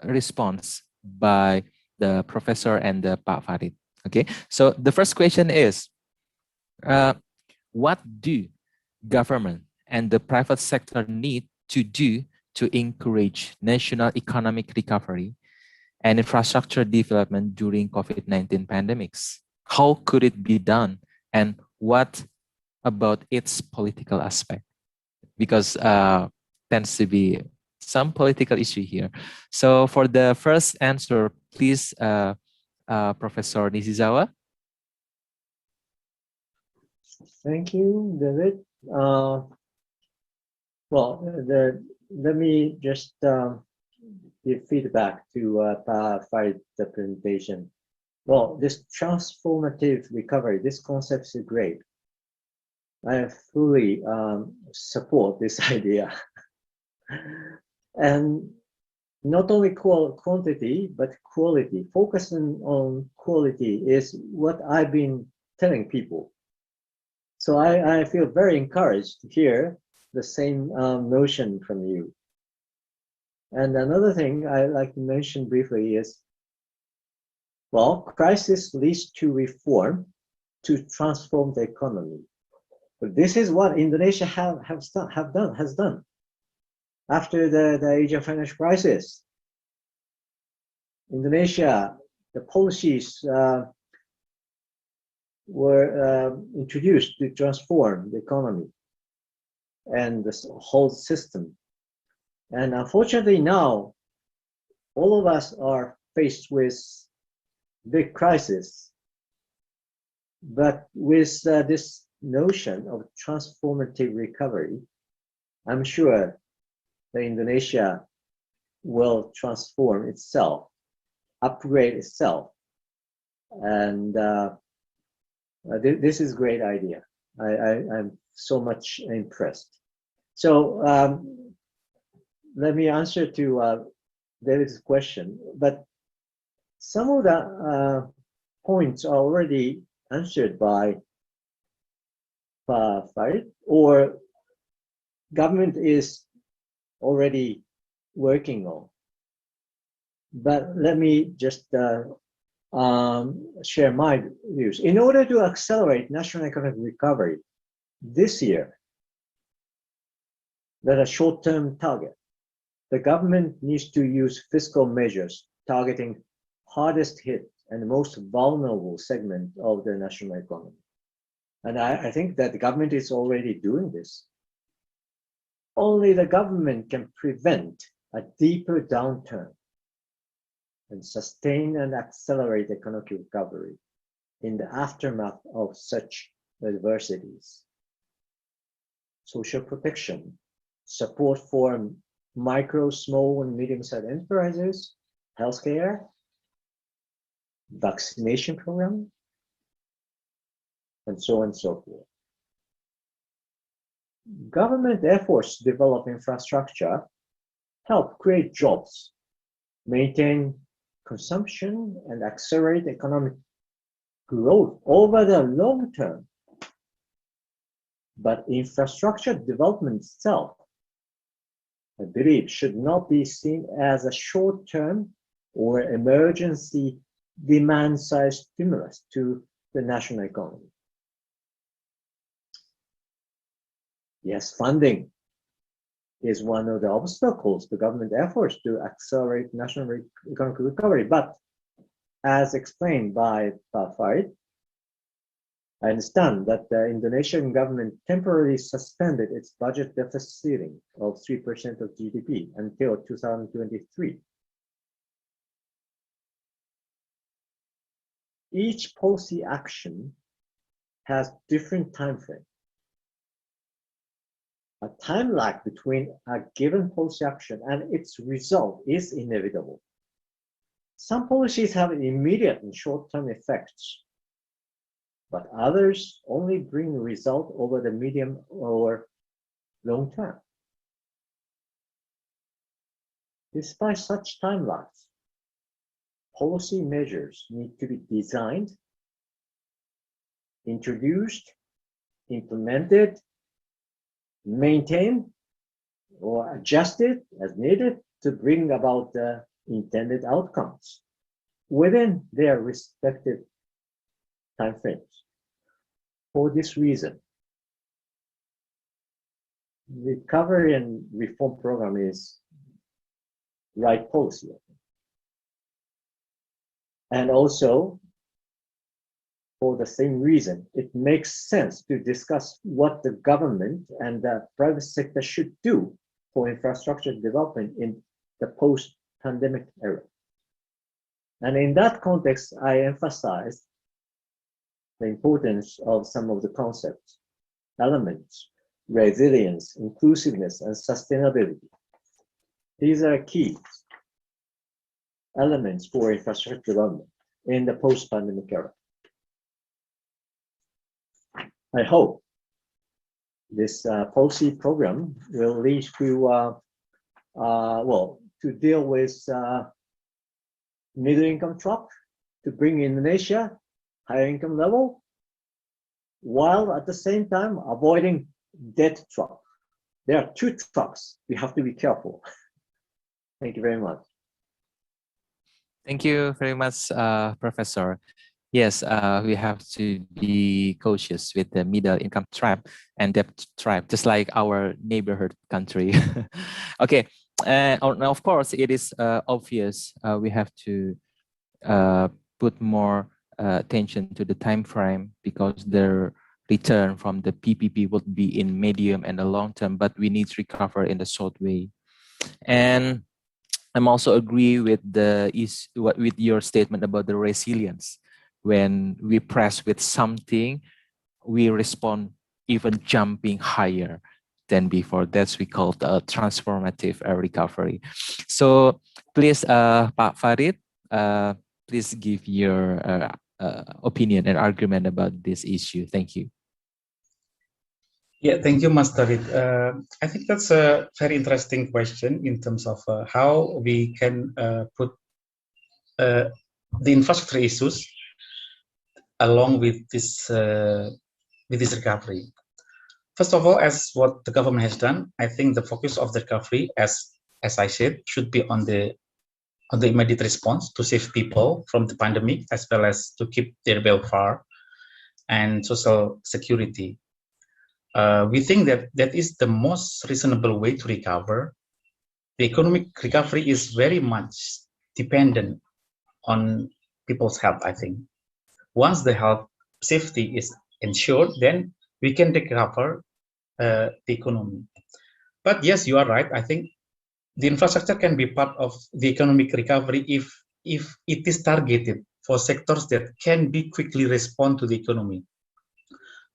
respond by the professor and the Pak Farid. Okay, so the first question is, what do government and the private sector need to do to encourage national economic recovery and infrastructure development during COVID-19 pandemics? How could it be done, and what about its political aspect? Because tends to be some political issue here. So for the first answer, please, Professor Nishizawa. Thank you, David. Let me just give feedback to Farid's presentation. Well, this transformative recovery, this concept is great. I fully support this idea. And not only quantity, but quality. Focusing on quality is what I've been telling people. So I feel very encouraged to hear the same notion from you. And another thing I'd like to mention briefly is, well, crisis leads to reform to transform the economy. But this is what Indonesia has done. After the Asian financial crisis, Indonesia, the policies were introduced to transform the economy and the whole system. And unfortunately now, all of us are faced with big crisis. But with this notion of transformative recovery, I'm sure that Indonesia will transform itself, upgrade itself, and this is a great idea. I'm so much impressed. So let me answer to David's question, but some of the points are already answered by Farid, or government is already working on. But let me just share my views. In order to accelerate national economic recovery this year, that a short-term target, the government needs to use fiscal measures targeting hardest hit and most vulnerable segment of the national economy. And I think that the government is already doing this. Only the government can prevent a deeper downturn and sustain and accelerate economic recovery in the aftermath of such adversities. Social protection, support for micro, small, and medium-sized enterprises, healthcare, vaccination program, and so on and so forth. Government efforts to develop infrastructure help create jobs, maintain consumption, and accelerate economic growth over the long term. But infrastructure development itself, I believe, should not be seen as a short-term or emergency demand-side stimulus to the national economy. Yes, funding is one of the obstacles to government efforts to accelerate national economic recovery. But as explained by Farid, I understand that the Indonesian government temporarily suspended its budget deficit ceiling of 3% of GDP until 2023. Each policy action has different time frame. A time lag between a given policy action and its result is inevitable. Some policies have immediate and short-term effects, but others only bring result over the medium or long term. Despite such time lags, policy measures need to be designed, introduced, implemented, maintained, or adjusted as needed to bring about the intended outcomes within their respective timeframes. For this reason, recovery and reform program is right policy. And also, for the same reason, it makes sense to discuss what the government and the private sector should do for infrastructure development in the post-pandemic era. And in that context, I emphasize the importance of some of the concepts, elements, resilience, inclusiveness, and sustainability. These are key elements for infrastructure development in the post-pandemic era. I hope this policy program will lead to, to deal with middle income trap, to bring Indonesia higher income level, while at the same time avoiding debt trap. There are two traps. We have to be careful. Thank you very much. Thank you very much, Professor. Yes, we have to be cautious with the middle income trap and debt trap, just like our neighborhood country. Okay, now of course it is obvious we have to put more attention to the time frame, because the return from the PPP would be in medium and the long term, but we need to recover in the short way. And I'm also agree with with your statement about the resilience. when we press with something, we respond even jumping higher than before. That's we call the transformative recovery. So please, Pak Farid, please give your opinion and argument about this issue. Thank you. Yeah, thank you, Mas Farid. I think that's a very interesting question in terms of how we can put the infrastructure issues along with this recovery. First of all, as what the government has done, I think the focus of the recovery, as I said, should be on the immediate response to save people from the pandemic, as well as to keep their welfare and social security. We think that that is the most reasonable way to recover. The economic recovery is very much dependent on people's health, I think. Once the health safety is ensured, then we can recover the economy. But yes, you are right. I think the infrastructure can be part of the economic recovery if it is targeted for sectors that can be quickly respond to the economy.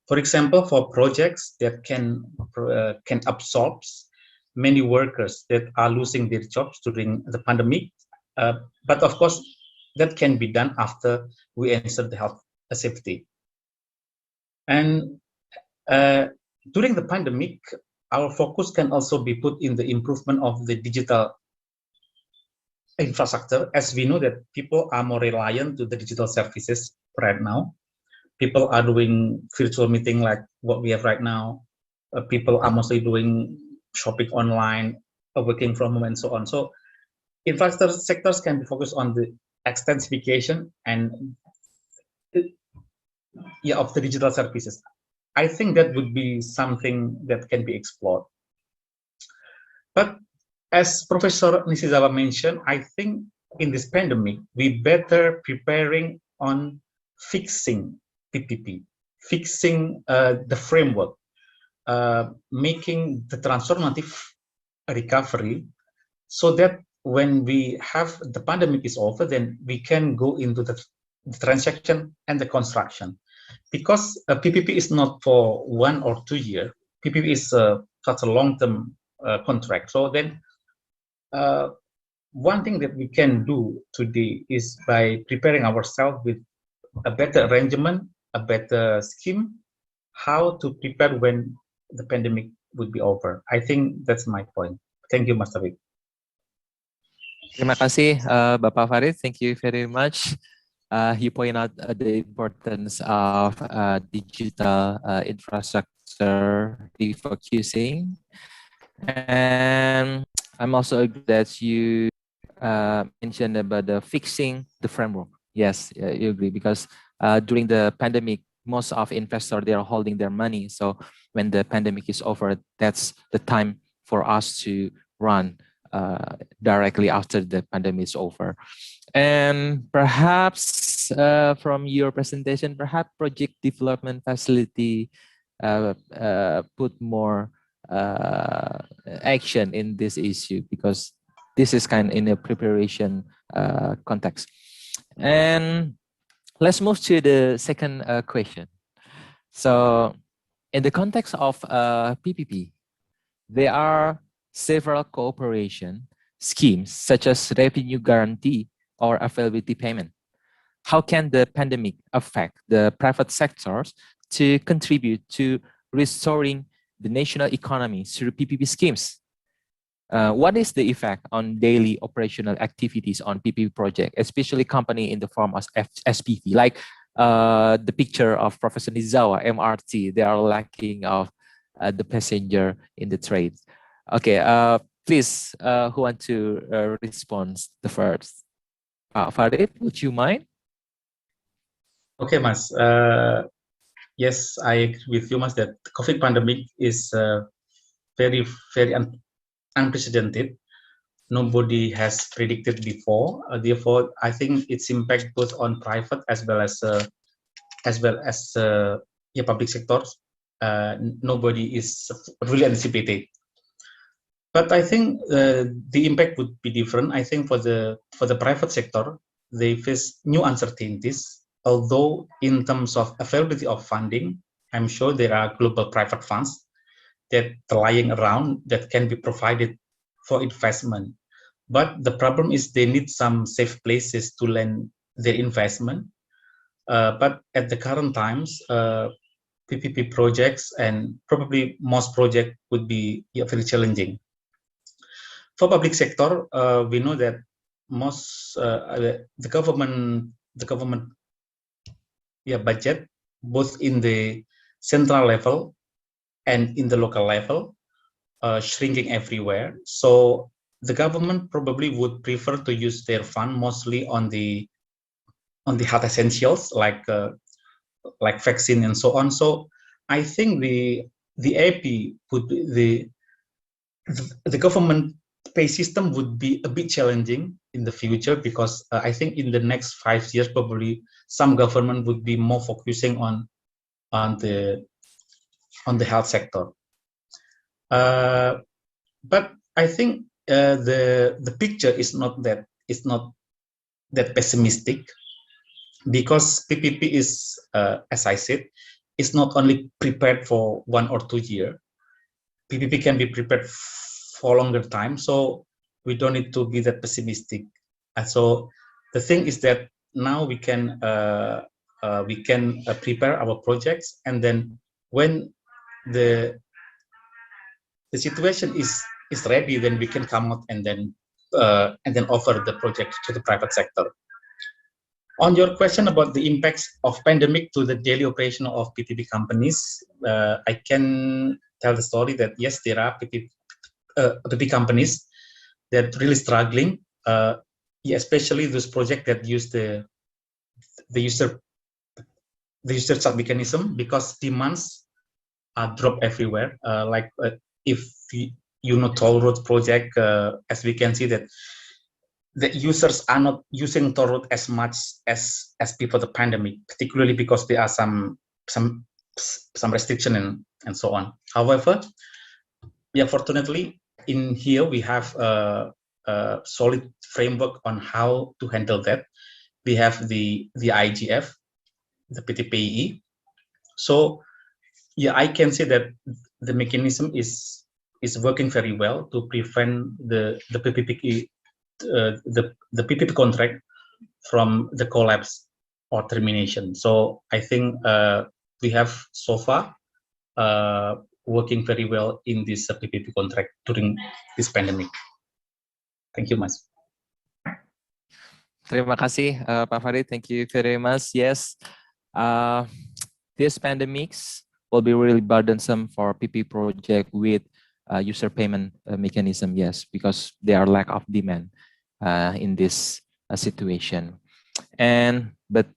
For example, for projects that can absorb many workers that are losing their jobs during the pandemic, but of course that can be done after we ensure the health safety. And during the pandemic, our focus can also be put in the improvement of the digital infrastructure, as we know that people are more reliant to the digital services right now. People are doing virtual meeting like what we have right now. People are mostly doing shopping online, working from home, and so on. So infrastructure sectors can be focused on the extensification and of the digital services. I think that would be something that can be explored. But as Professor Nishizawa mentioned, I think in this pandemic, we better preparing on fixing PPP, fixing the framework, making the transformative recovery, so that when we have the pandemic is over, then we can go into the transaction and the construction. Because PPP is not for 1 or 2 years, PPP is such a long-term contract. So then one thing that we can do today is by preparing ourselves with a better arrangement, a better scheme, how to prepare when the pandemic would be over. I think that's my point. Thank you, Mas Farid. Terima kasih, Bapak Farid. Thank you very much. You point out the importance of digital infrastructure refocusing. And I'm also agree that you mentioned about the fixing the framework. Yes, you agree, because during the pandemic, most of investors, they are holding their money. So when the pandemic is over, that's the time for us to run directly after the pandemic is over. And perhaps from your presentation, perhaps project development facility put more action in this issue, because this is kind of in a preparation context. And let's move to the second question. So in the context of PPP, there are several cooperation schemes such as revenue guarantee or availability payment. How can the pandemic affect the private sectors to contribute to restoring the national economy through PPP schemes? What is the effect on daily operational activities on PPP project, especially company in the form of SPP, like the picture of Professor Nishizawa, MRT, they are lacking of the passenger in the trade. Okay, please, who want to respond the first? Farid, would you mind? Okay, Mas. Yes, I agree with you, Mas, that the COVID pandemic is very, very unprecedented. Nobody has predicted before. Therefore, I think its impact both on private as well as public sectors. Nobody is really anticipated. But I think the impact would be different. I think for the private sector, they face new uncertainties although in terms of availability of funding, I'm sure there are global private funds that are lying around that can be provided for investment. But the problem is they need some safe places to lend their investment. But at the current times, PPP projects and probably most projects would be very challenging. For public sector, we know that most the government budget, both in the central level and in the local level, shrinking everywhere. So the government probably would prefer to use their fund mostly on the health essentials like vaccine and so on. So I think the AP would be the government pay system would be a bit challenging in the future, because I think in the next 5 years probably some government would be more focusing on the health sector. But I think the picture is not that pessimistic, because PPP is, as I said, is not only prepared for 1 or 2 years. PPP can be prepared for longer time, so we don't need to be that pessimistic. And so the thing is that now we can prepare our projects, and then when the situation is ready, then we can come out and then offer the project to the private sector. On your question about the impacts of pandemic to the daily operation of PPP companies, I can tell the story that yes, there are PPP companies that really struggling, especially those projects that use the user sub mechanism, because demands are drop everywhere. If you know toll road project, as we can see that the users are not using toll road as much as before the pandemic, particularly because there are some restriction and so on. However, fortunately in here we have a solid framework on how to handle that. We have the IGF, the PTPE. So I can say that the mechanism is working very well to prevent the PPP the PPP contract from the collapse or termination. So I think we have so far working very well in this PPP contract during this pandemic. Thank you, Mas. Terima kasih, Pak Farid. Thank you very much. Yes, these pandemics will be really burdensome for PP project with user payment mechanism. Yes, because there are lack of demand in this situation. But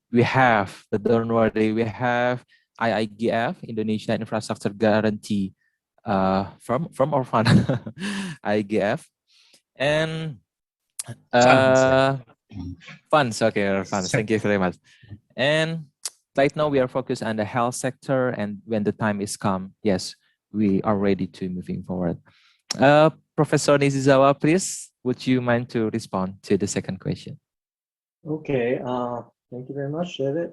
don't worry, we have IIGF, Indonesia Infrastruktur Guarantee, from our fund, IIGF, and funds. Okay, funds. Thank you very much. And right now we are focused on the health sector, and when the time is come, yes, we are ready to moving forward. Professor Nishizawa, please, would you mind to respond to the second question? Okay, thank you very much, David.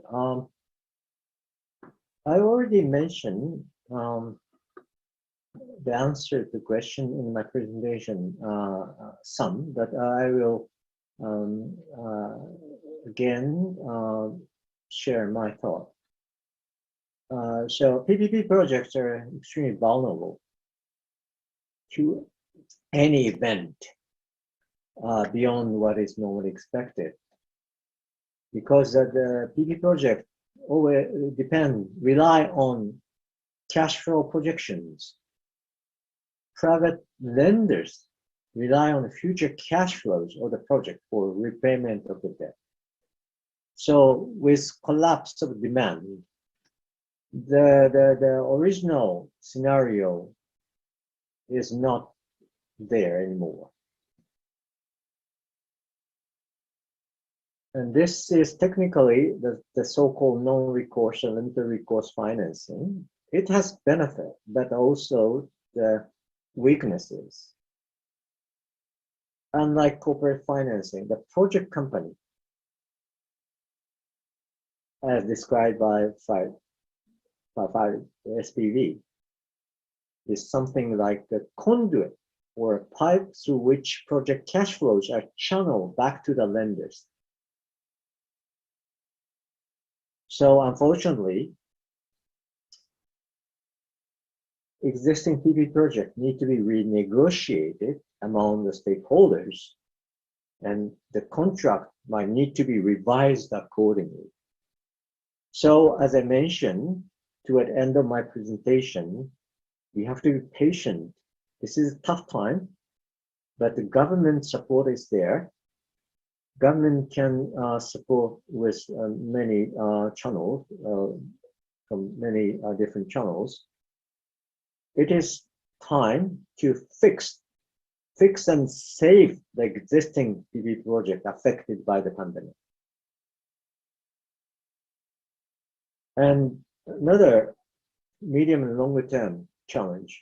I already mentioned the answer to the question in my presentation, some, but I will again share my thought. So PPP projects are extremely vulnerable to any event beyond what is normally expected, because the PPP project always rely on cash flow projections. Private lenders rely on the future cash flows of the project for repayment of the debt. So with collapse of demand, the original scenario is not there anymore. And this is technically the so-called non-recourse and limited recourse financing. It has benefit, but also the weaknesses. Unlike corporate financing, the project company as described by Farid, SPV, is something like a conduit or a pipe through which project cash flows are channeled back to the lenders. So unfortunately, existing PP projects need to be renegotiated among the stakeholders, and the contract might need to be revised accordingly. So as I mentioned, toward the end of my presentation, we have to be patient. This is a tough time, but the government support is there. Government can support with many channels, from many different channels. It is time to fix and save the existing PV project affected by the pandemic. And another medium and longer term challenge,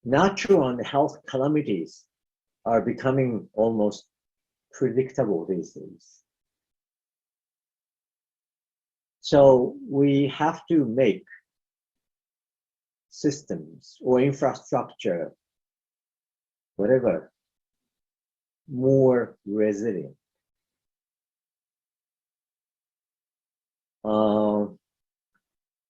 natural and health calamities are becoming almost predictable these days. So we have to make systems or infrastructure, whatever, more resilient.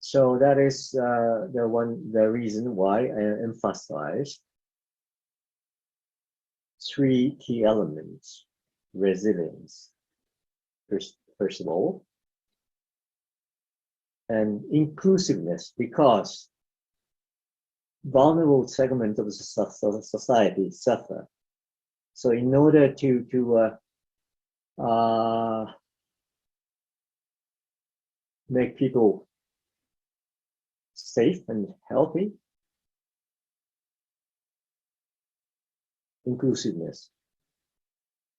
So that is the reason why I emphasize three key elements: resilience, first of all, and inclusiveness, because vulnerable segments of the society suffer. So in order to make people safe and healthy, inclusiveness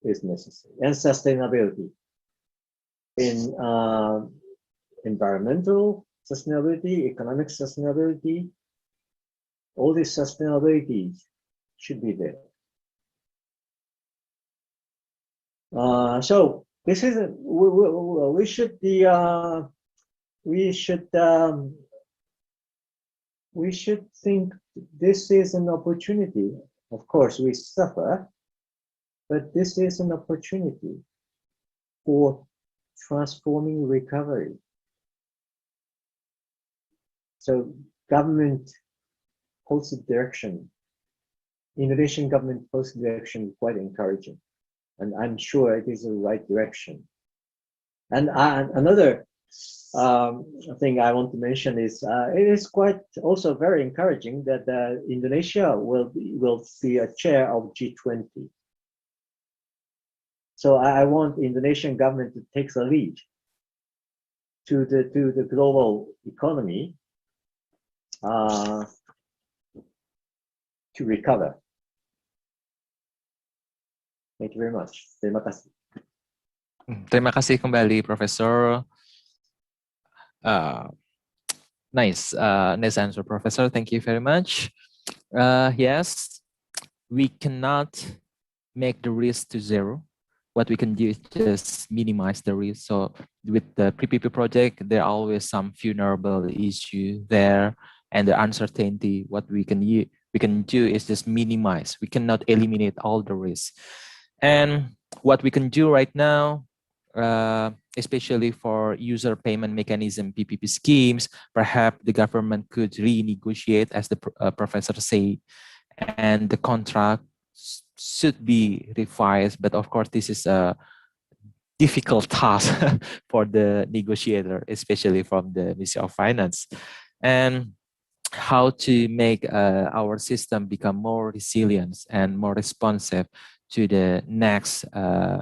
is necessary, and sustainability in environmental sustainability, economic sustainability. All these sustainabilities should be there. So this is we should think this is an opportunity. Of course, we suffer, but this is an opportunity for transforming recovery. So government policy direction, Indonesian government policy direction is quite encouraging, and I'm sure it is the right direction. And another thing I want to mention is it is quite also very encouraging that Indonesia will see a chair of G20. So I want the Indonesian government to take the lead to the global economy to recover. Thank you very much. Terima kasih. Terima kasih kembali, Profesor. Nice answer, Professor. Thank you very much. Yes, we cannot make the risk to zero. What we can do is just minimize the risk. So with the PPP project, there are always some vulnerable issue there, and the uncertainty. What we can do is just minimize. We cannot eliminate all the risks. And what we can do right now, especially for user payment mechanism PPP schemes, perhaps the government could renegotiate, as the professor said, and the contract should be revised. But of course, this is a difficult task for the negotiator, especially from the Ministry of Finance. And how to make our system become more resilient and more responsive to the next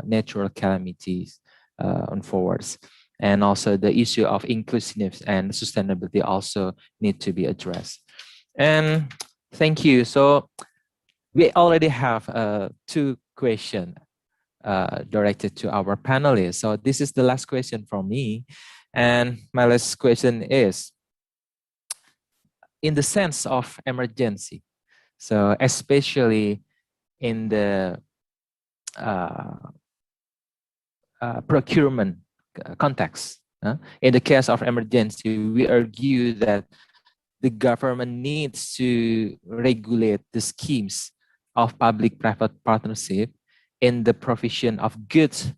natural calamities unfolds. And also the issue of inclusiveness and sustainability also need to be addressed. And thank you. So we already have 2 questions directed to our panelists. So this is the last question from me. And my last question is, in the sense of emergency, so especially in the procurement context, In the case of emergency, we argue that the government needs to regulate the schemes of public-private partnership in the provision of goods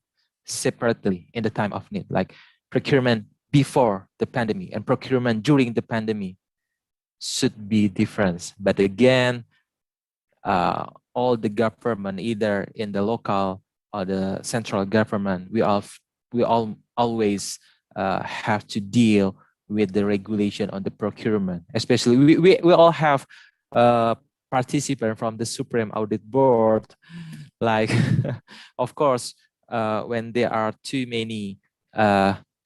separately in the time of need, like procurement before the pandemic and procurement during the pandemic should be different. But again, all the government, either in the local or the central government, we always have to deal with the regulation on the procurement. Especially, we all have participants from the Supreme Audit Board. Like, of course, when there are too many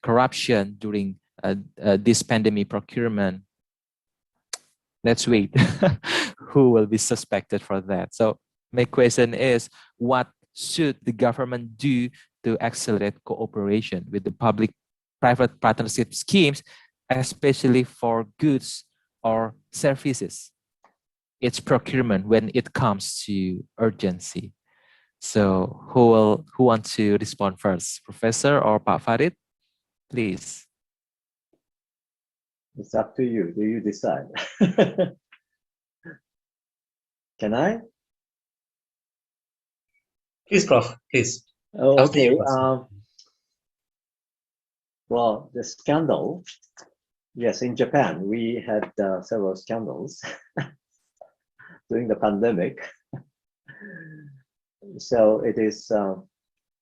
corruption during this pandemic procurement, let's wait. Who will be suspected for that? So my question is, what should the government do to accelerate cooperation with the public-private partnership schemes, especially for goods or services? It's procurement when it comes to urgency. So who wants to respond first, Professor or Pak Farid? Please. It's up to you. Do you decide? Can I? Please, Prof. Please. Oh, After okay. you, Prof. Well, the scandal. Yes, in Japan, we had several scandals during the pandemic. So it is,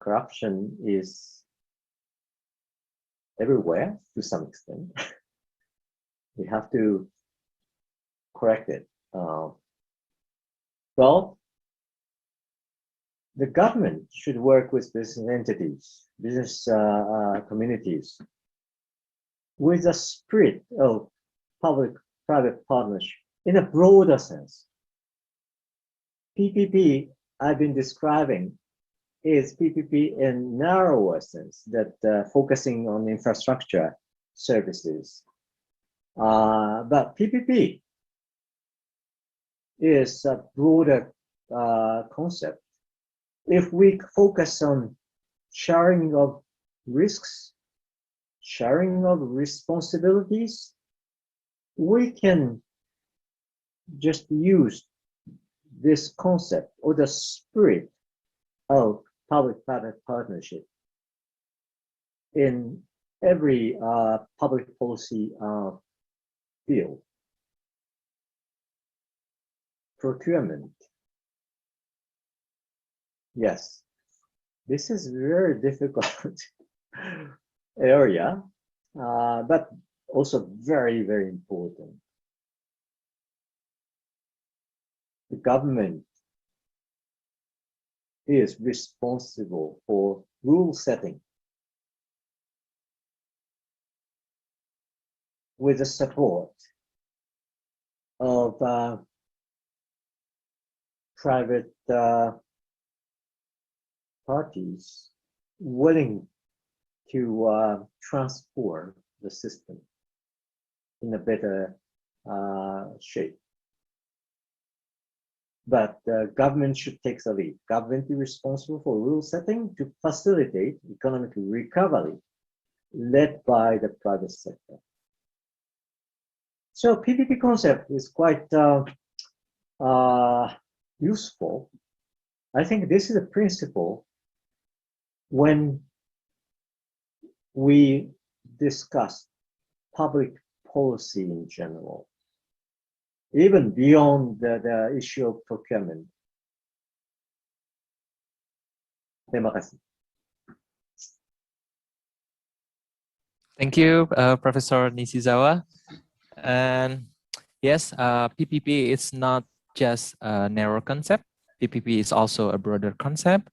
corruption is everywhere to some extent. We have to correct it. Well, the government should work with business entities, business communities, with a spirit of public-private partnership in a broader sense. PPP I've been describing is PPP in narrower sense, that focusing on infrastructure services. But PPP is a broader concept. If we focus on sharing of risks, sharing of responsibilities, we can just use this concept or the spirit of public-private partnership in every public policy field. Procurement. Yes, this is very difficult area, but also very, very important. The government is responsible for rule setting with the support of private parties willing to transform the system in a better shape. But government should take the lead. Government is responsible for rule setting to facilitate economic recovery led by the private sector. So PPP concept is quite useful. I think this is a principle when we discuss public policy in general, even beyond the issue of procurement. Terima kasih. Thank you, Professor Nishizawa. And yes, PPP is not just a narrow concept. PPP is also a broader concept.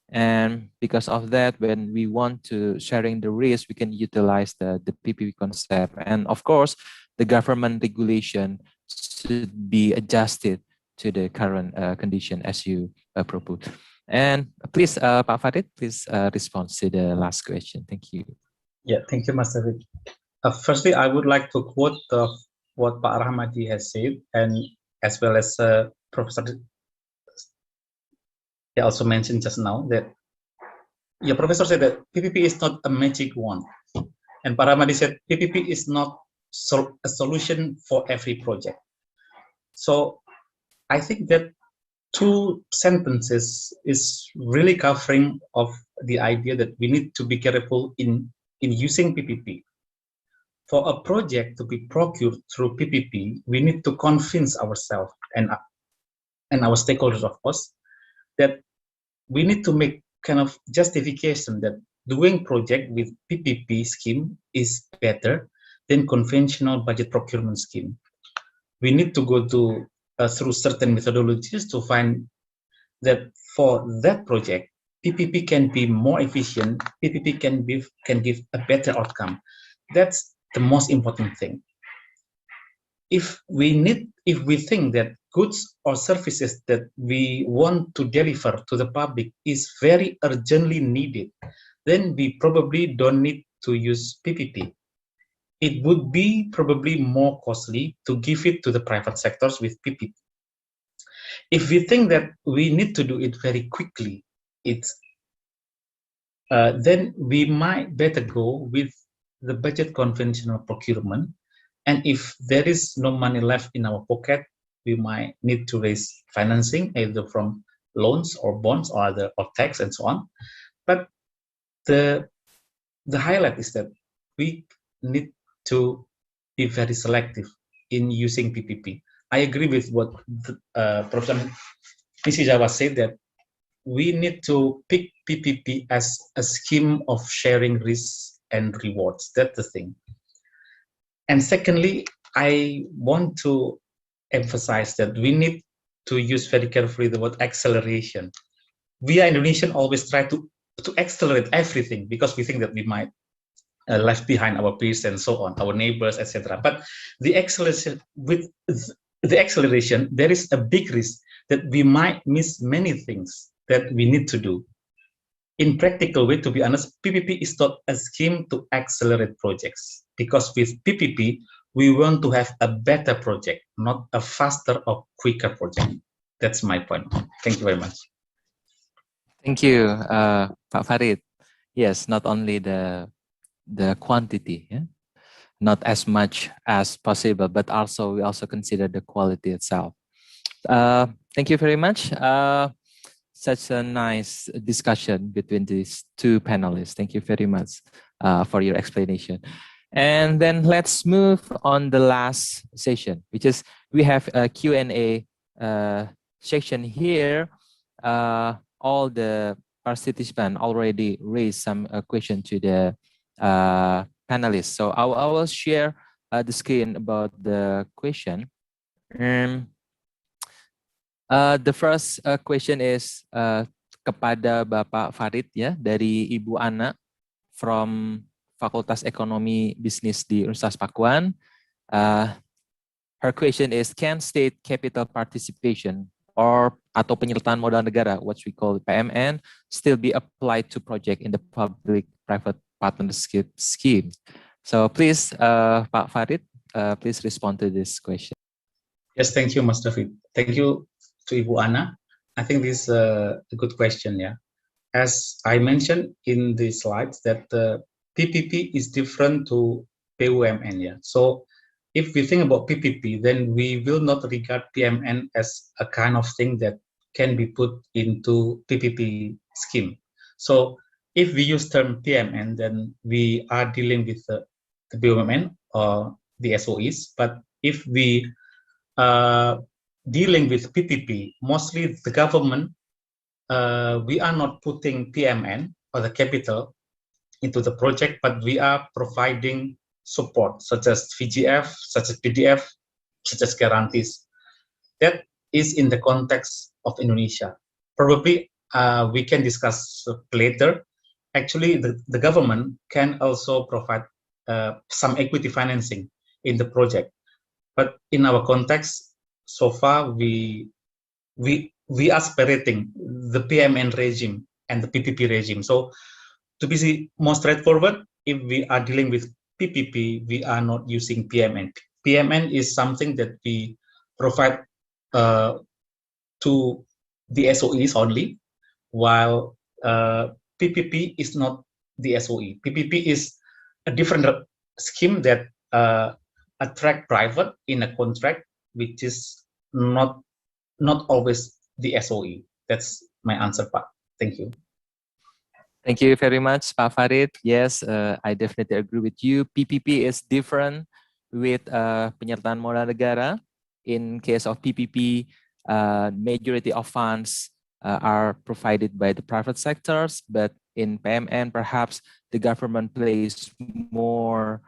And because of that, when we want to sharing the risk, we can utilize the PPP concept. And of course, the government regulation should be adjusted to the current condition as you proposed. And please, Pak Farid, please respond to the last question. Thank you. Yeah, thank you, Master Rick. Firstly, I would like to quote what Pak Rahmadi has said, and as well as Professor he also mentioned just now that, yeah, Professor said that PPP is not a magic wand. And Rahmadi said PPP is not a solution for every project. So I think that two sentences is really covering of the idea that we need to be careful in using PPP. For a project to be procured through PPP, we need to convince ourselves and our stakeholders, of course, that we need to make kind of justification that doing project with PPP scheme is better than conventional budget procurement scheme. We need to go to through certain methodologies to find that for that project, PPP can be more efficient. PPP can give a better outcome. That's the most important thing. If we think that goods or services that we want to deliver to the public is very urgently needed, then we probably don't need to use PPP. It would be probably more costly to give it to the private sectors with PPP. If we think that we need to do it very quickly, then we might better go with the budget conventional procurement. And if there is no money left in our pocket, we might need to raise financing either from loans or bonds or tax and so on. But the highlight is that we need to be very selective in using PPP. I agree with what Professor Nishizawa said, that we need to pick PPP as a scheme of sharing risks and rewards. That's the thing. And secondly, I want to emphasize that we need to use very carefully the word acceleration. We are Indonesian always try to accelerate everything because we think that we might left behind our peers and so on, our neighbors, etc. But the acceleration, there is a big risk that we might miss many things that we need to do. In practical way, to be honest, PPP is not a scheme to accelerate projects, because with PPP, we want to have a better project, not a faster or quicker project. That's my point. Thank you very much. Thank you, Pak Farid. Yes, not only the quantity, yeah? Not as much as possible, but also we also consider the quality itself. Thank you very much. Such a nice discussion between these two panelists. Thank you very much for your explanation. And then let's move on the last session, which is we have a Q&A section here. All the participants already raised some question to the panelists. So I will share the screen about the question. The first question is kepada Bapak Farid ya, dari Ibu Ana from Fakultas Ekonomi Bisnis di Universitas Pakuan. Her question is, can state capital participation atau penyertaan modal negara, what we call PMN, still be applied to project in the public-private partnership scheme? So please, Pak Farid, please respond to this question. Yes, thank you, Mas David. Thank you to Ibu Ana. I think this is a good question. Yeah, as I mentioned in the slides, that PPP is different to BUMN. Yeah, so if we think about PPP, then we will not regard PMN as a kind of thing that can be put into PPP scheme. So if we use term PMN, then we are dealing with the BUMN or the SOEs. But if we dealing with PPP, mostly the government, we are not putting PMN or the capital into the project, but we are providing support such as VGF, such as PDF, such as guarantees. That is in the context of Indonesia. Probably we can discuss later. Actually, the government can also provide some equity financing in the project. But in our context, so far we aspirating the PMN regime and the PPP regime. So to be more straightforward, if we are dealing with PPP, we are not using PMN. PMN is something that we provide to the SOEs only, while PPP is not the SOE. PPP is a different scheme that attract private in a contract, which is not always the SOE. That's my answer, Pak. Thank you. Thank you very much, Pak Farid. Yes, I definitely agree with you. PPP is different with penyertaan modal negara. In case of PPP, majority of funds are provided by the private sectors, but in PMN, perhaps the government plays more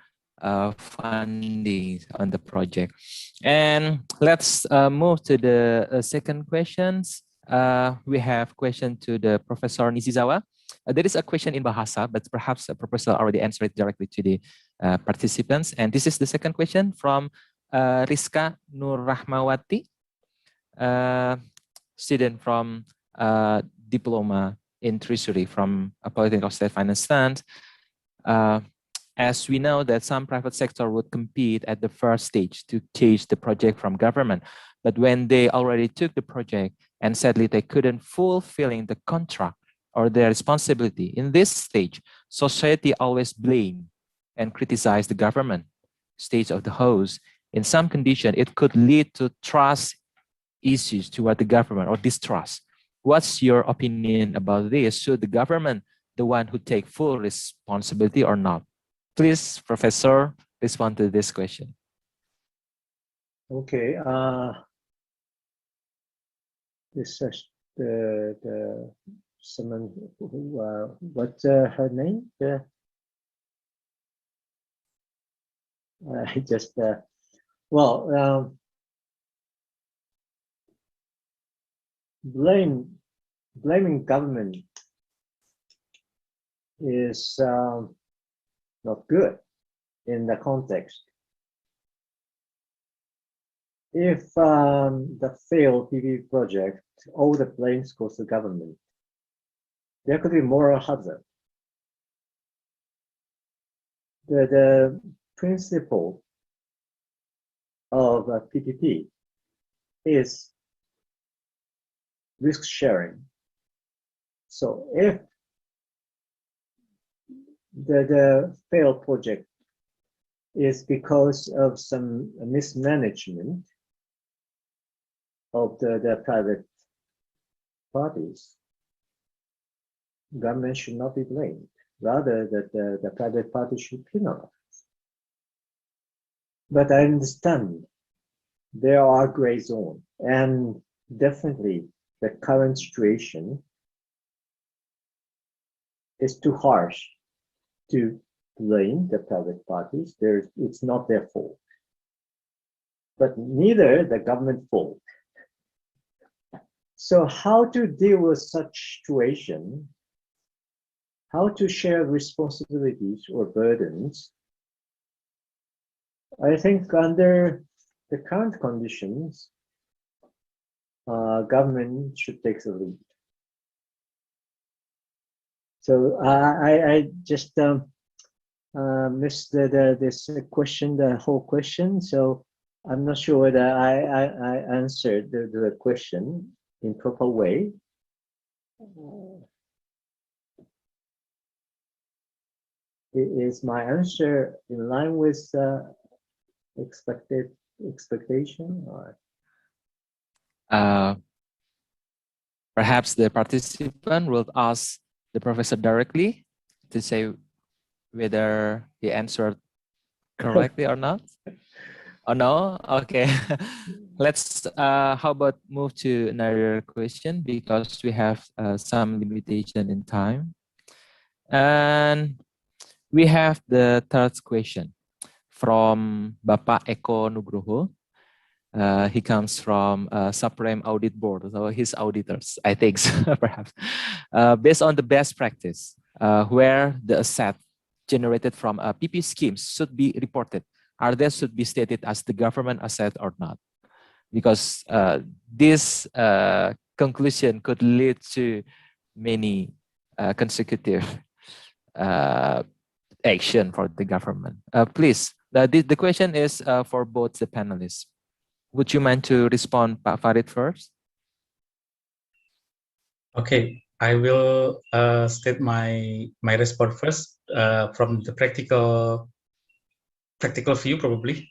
funding on the project. And let's move to the second questions. We have question to the Professor Nishizawa. There is a question in Bahasa, but perhaps the professor already answered it directly to the participants. And this is the second question from Rizka Nur Rahmawati, student from diploma in treasury from a Politeknik of State Finance Stand. As we know that some private sector would compete at the first stage to change the project from government, but when they already took the project and sadly they couldn't fulfilling the contract or their responsibility in this stage, society always blame and criticize the government, stage of the host. In some condition, it could lead to trust issues toward the government or distrust. What's your opinion about this? Should the government the one who take full responsibility or not? Please, Professor, respond to this question. Okay. This is the someone who what's her name? Just well, blaming government is not good in the context. If the failed PPP project, all the blames goes to government, there could be moral hazard. The principle of PPP is risk sharing. So if the failed project is because of some mismanagement of the private parties, government should not be blamed. Rather, that the private party should penalize. But I understand there are gray zones, and definitely the current situation is too harsh to blame the private parties. It's not their fault, but neither the government fault. So how to deal with such situation? How to share responsibilities or burdens? I think under the current conditions, government should take the lead. So I just missed this question, the whole question. So I'm not sure whether I answered the question in proper way. Is my answer in line with expectation? Or? Perhaps the participant will ask the professor directly to say whether he answered correctly or not. Oh no? Okay. Let's how about move to another question because we have some limitation in time. And we have the third question from Bapak Eko Nugroho. He comes from Supreme Audit Board, so his auditors, I think, so, perhaps. Based on the best practice, where the asset generated from a PP scheme should be reported, are they should be stated as the government asset or not? Because this conclusion could lead to many consecutive action for the government. Please, the question is for both the panelists. Would you mind to respond, Pak Farid, first? Okay, I will state my response first. from the practical view probably,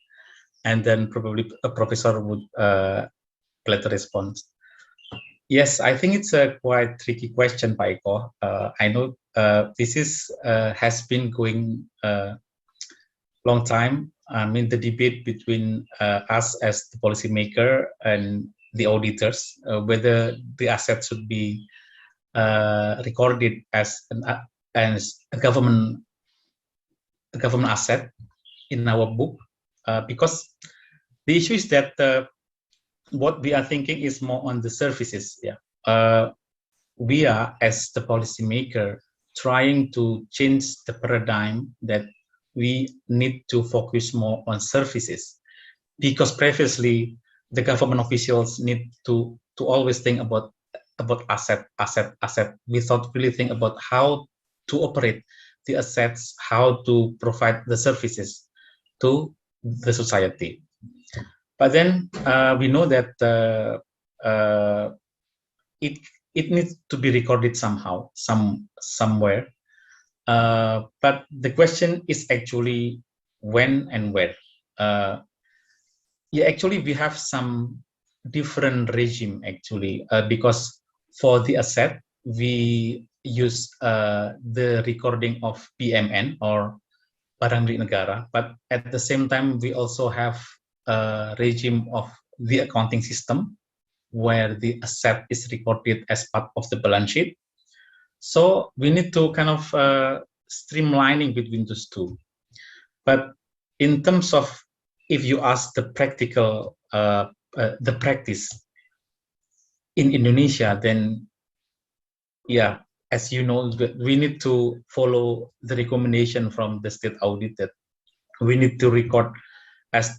and then probably a professor would later respond. Yes, I think it's a quite tricky question, Pak Eko. I know this has been going long time. I mean, the debate between us as the policymaker and the auditors, whether the asset should be recorded as a government asset in our book, because the issue is that what we are thinking is more on the services. Yeah, we are as the policymaker trying to change the paradigm that we need to focus more on services, because previously the government officials need to always think about asset without really think about how to operate the assets, how to provide the services to the society. But then we know that it needs to be recorded somehow, somewhere. But the question is actually when and where. Yeah, actually we have some different regime actually, because for the asset we use the recording of PMN or Barang Milik Negara, but at the same time we also have a regime of the accounting system where the asset is recorded as part of the balance sheet. So we need to kind of streamlining between those two. But in terms of, if you ask the practical, the practice in Indonesia, then yeah, as you know, we need to follow the recommendation from the state audit that we need to record as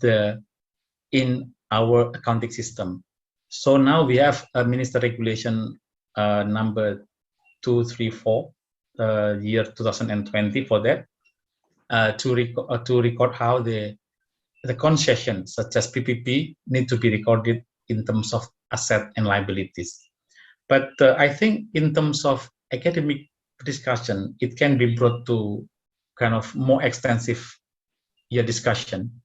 in our accounting system. So now we have a minister regulation number 234, year 2020 for that, to record how the concessions such as PPP need to be recorded in terms of asset and liabilities. But I think in terms of academic discussion, it can be brought to kind of more extensive discussion,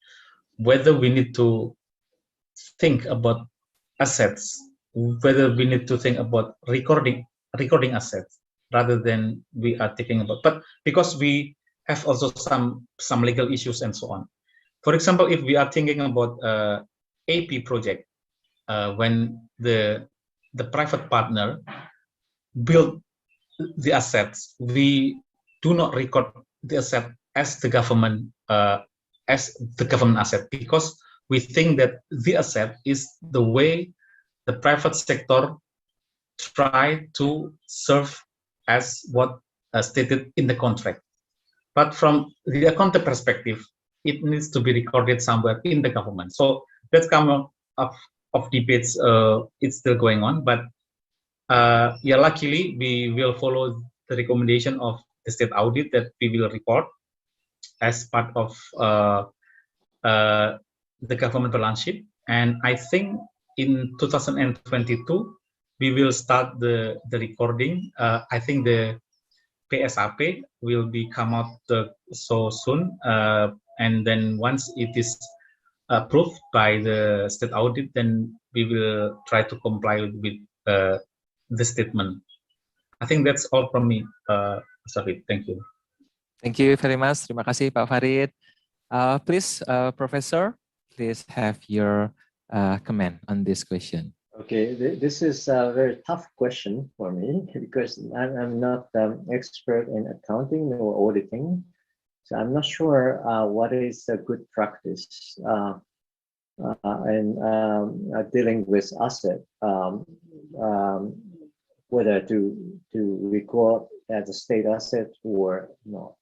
whether we need to think about assets, whether we need to think about recording assets rather than we are thinking about, but because we have also some legal issues and so on. For example, if we are thinking about AP project, when the private partner build the assets, we do not record the asset as the government asset, because we think that the asset is the way the private sector try to serve as what stated in the contract. But from the accounting perspective, it needs to be recorded somewhere in the government. So that's kind of debates. It's still going on, but yeah, luckily we will follow the recommendation of the state audit that we will record as part of the government balance sheet. And I think in 2022 we will start the recording. I think the PSAP will be come out so soon, and then once it is approved by the state audit, then we will try to comply with the statement. I think that's all from me, Farid. Thank you. Thank you very much. Terima kasih, Pak Farid. Please, Professor, please have your comment on this question. Okay, this is a very tough question for me because I'm not expert in accounting or auditing, so I'm not sure what is a good practice in dealing with asset, whether to record as a state asset or not.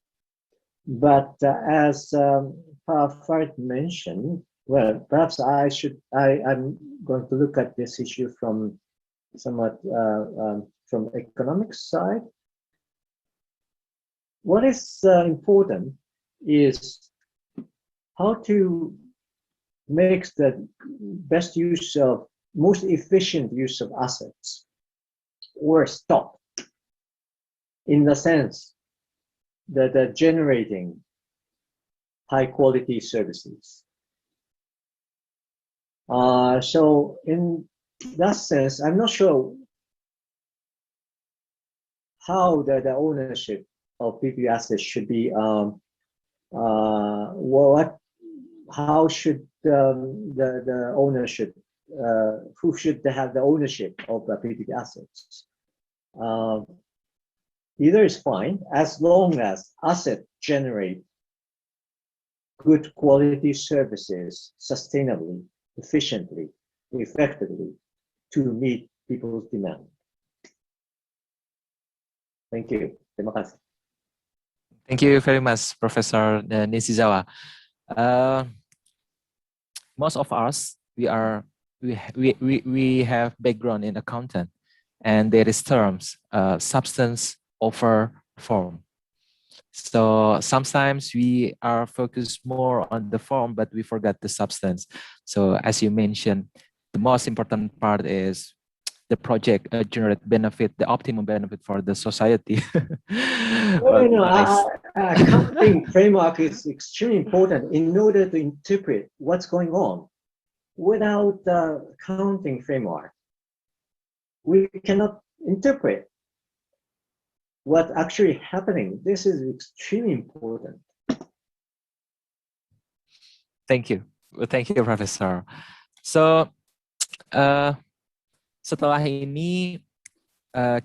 But as Farid mentioned, well, perhaps I'm going to look at this issue from somewhat from economic side. What is important is how to make the best use of, most efficient use of assets or stock, in the sense the generating high quality services. So in that sense, I'm not sure how the ownership of PP assets should be. How should the ownership? Who should have the ownership of the PP assets? Either is fine as long as assets generate good quality services sustainably, efficiently, effectively to meet people's demand. Thank you. Terima kasih. Thank you very much, Professor Nishizawa. Most of us, we have background in accounting, and there is terms substance over form. So sometimes we are focused more on the form, but we forgot the substance. So as you mentioned, the most important part is the project generate benefit, the optimum benefit for the society. Accounting framework is extremely important in order to interpret what's going on. Without the accounting framework, we cannot interpret what's actually happening. This is extremely important. Thank you, Professor. So setelah ini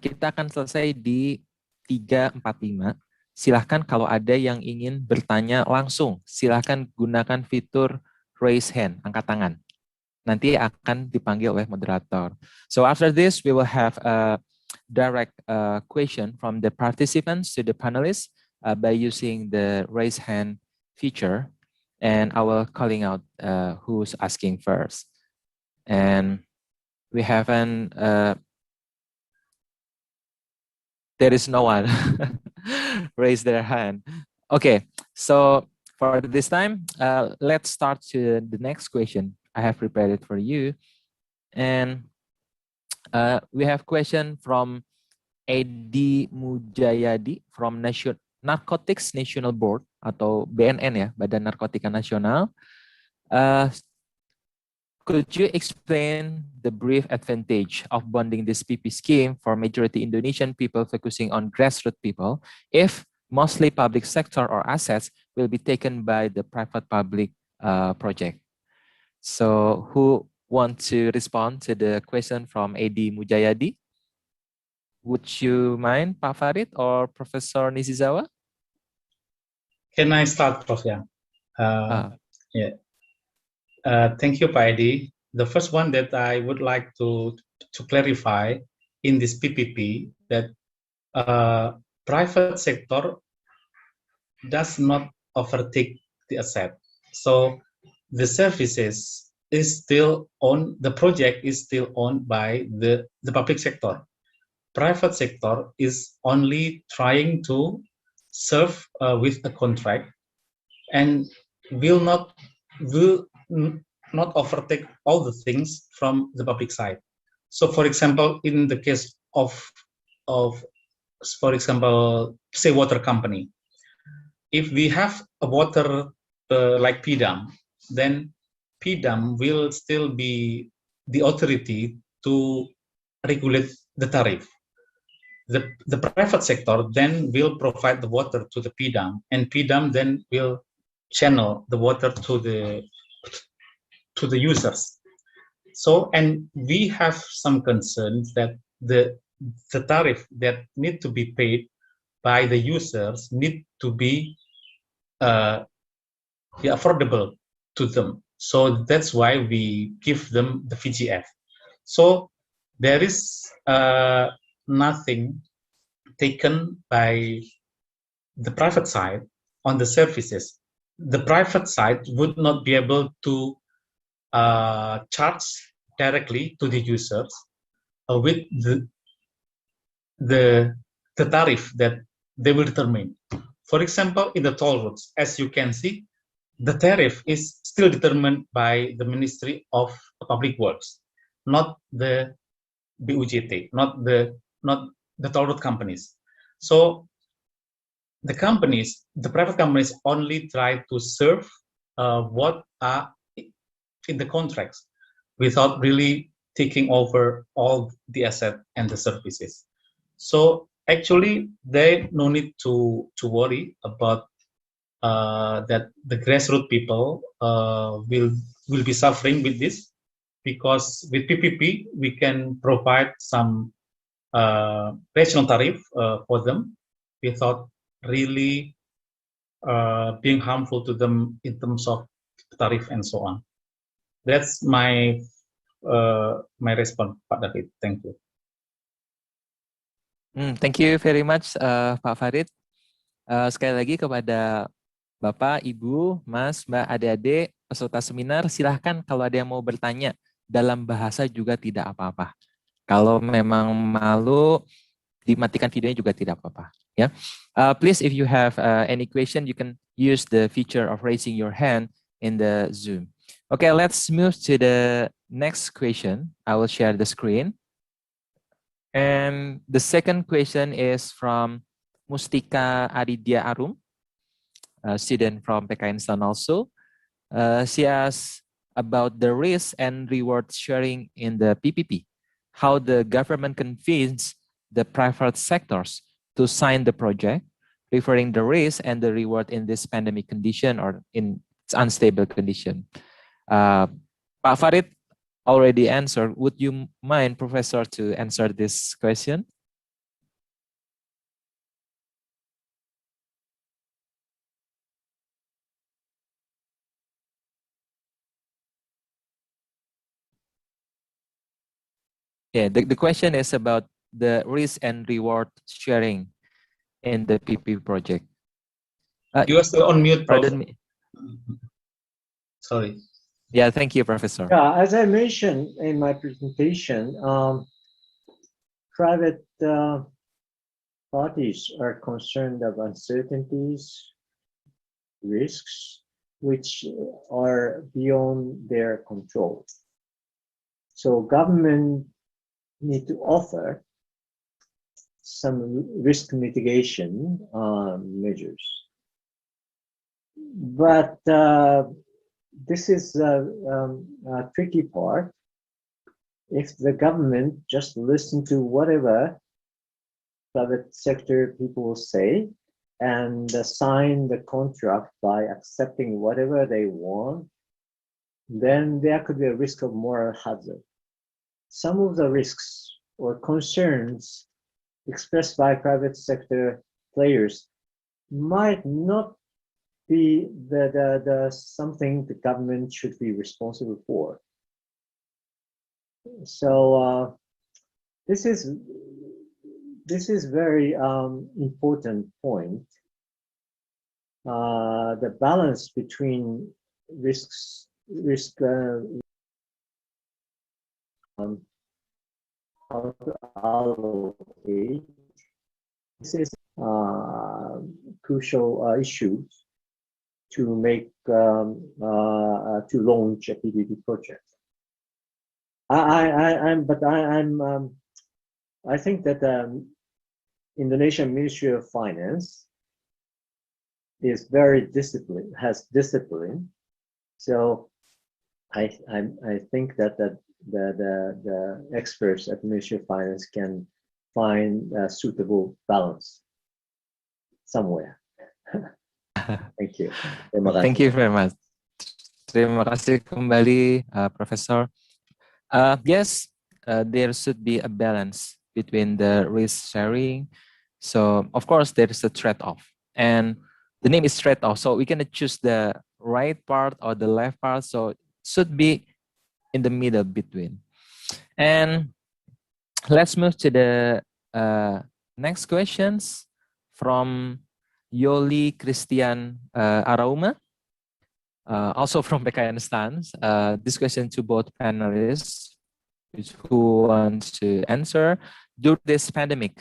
kita akan selesai di 3:45. Silahkan kalau ada yang ingin bertanya langsung, silahkan gunakan fitur raise hand, angkat tangan. Nanti akan dipanggil oleh moderator. So after this, we will have a direct question from the participants to the panelists by using the raise hand feature, and I will calling out who's asking first. And we haven't. There is no one raise their hand. Okay, so for this time, let's start to the next question. I have prepared it for you, and we have question from Edi Mujayadi from Narcotics National Board atau BNN ya, Badan Narkotika Nasional. Could you explain the brief advantage of bonding this PP scheme for majority Indonesian people focusing on grassroots people if mostly public sector or assets will be taken by the private-public project? So who want to respond to the question from Edi Mujayadi? Would you mind, Pak Farid or Professor Nishizawa? Can I start, Prof? Yeah. Yeah. Thank you, Pak Edi. The first one that I would like to clarify in this PPP that private sector does not overtake the asset. So the services is still on, the project is still owned by the public sector. Private sector is only trying to serve with a contract and will not overtake all the things from the public side. So, for example, in the case of for example, say water company, if we have a water like PDAM, then PDAM will still be the authority to regulate the tariff. The private sector then will provide the water to the PDAM, and PDAM then will channel the water to the users. So, and we have some concerns that the tariff that need to be paid by the users need to be affordable to them. So that's why we give them the VGF. So there is nothing taken by the private side on the services. The private side would not be able to charge directly to the users with the tariff that they will determine. For example, in the toll roads, as you can see, the tariff is still determined by the Ministry of Public Works, not the BUJT, not the toll road companies. So the private companies only try to serve what are in the contracts without really taking over all the asset and the services. So actually, they no need to worry about that the grassroots people will be suffering with this, because with PPP we can provide some regional tariff for them without really being harmful to them in terms of tariff and so on. That's my my response, Pak David. Thank you. Thank you very much, Pak Farid. Sekali lagi kepada Bapak, Ibu, Mas, Mbak, adik-adik, peserta seminar, silahkan kalau ada yang mau bertanya dalam bahasa juga tidak apa-apa. Kalau memang malu, dimatikan videonya juga tidak apa-apa. Ya, please, if you have any question, you can use the feature of raising your hand in the Zoom. Okay, let's move to the next question. I will share the screen. And the second question is from Mustika Aditya Arum, a student from PKN STAN also. She asks about the risk and reward sharing in the PPP, how the government convinced the private sectors to sign the project, referring the risk and the reward in this pandemic condition or in its unstable condition. Pak Farid already answered. Would you mind, Professor, to answer this question? Yeah, the question is about the risk and reward sharing in the PP project. You are still on mute, Prof. Pardon me. Sorry. Yeah, thank you, Professor. Yeah, as I mentioned in my presentation, private parties are concerned of uncertainties, risks, which are beyond their control. So government need to offer some risk mitigation measures. But this is a tricky part. If the government just listen to whatever private sector people will say and sign the contract by accepting whatever they want, then there could be a risk of moral hazard. Some of the risks or concerns expressed by private sector players might not be the something the government should be responsible for. So this is very important point. The balance between how to allocate. This is crucial issues to make to launch a PPP project. I think that Indonesian Ministry of Finance is very disciplined, has discipline. So I think that the experts at Ministry of Finance can find a suitable balance somewhere. Thank you. Thank you very much. Terima kasih kembali, Professor. Yes, there should be a balance between the risk sharing. So, of course, there is a trade-off. And the name is trade-off. So we can choose the right part or the left part. So it should be in the middle between. And let's move to the next questions from Yoli Christian Arauma, also from PKN STAN. This question to both panelists who wants to answer. During this pandemic,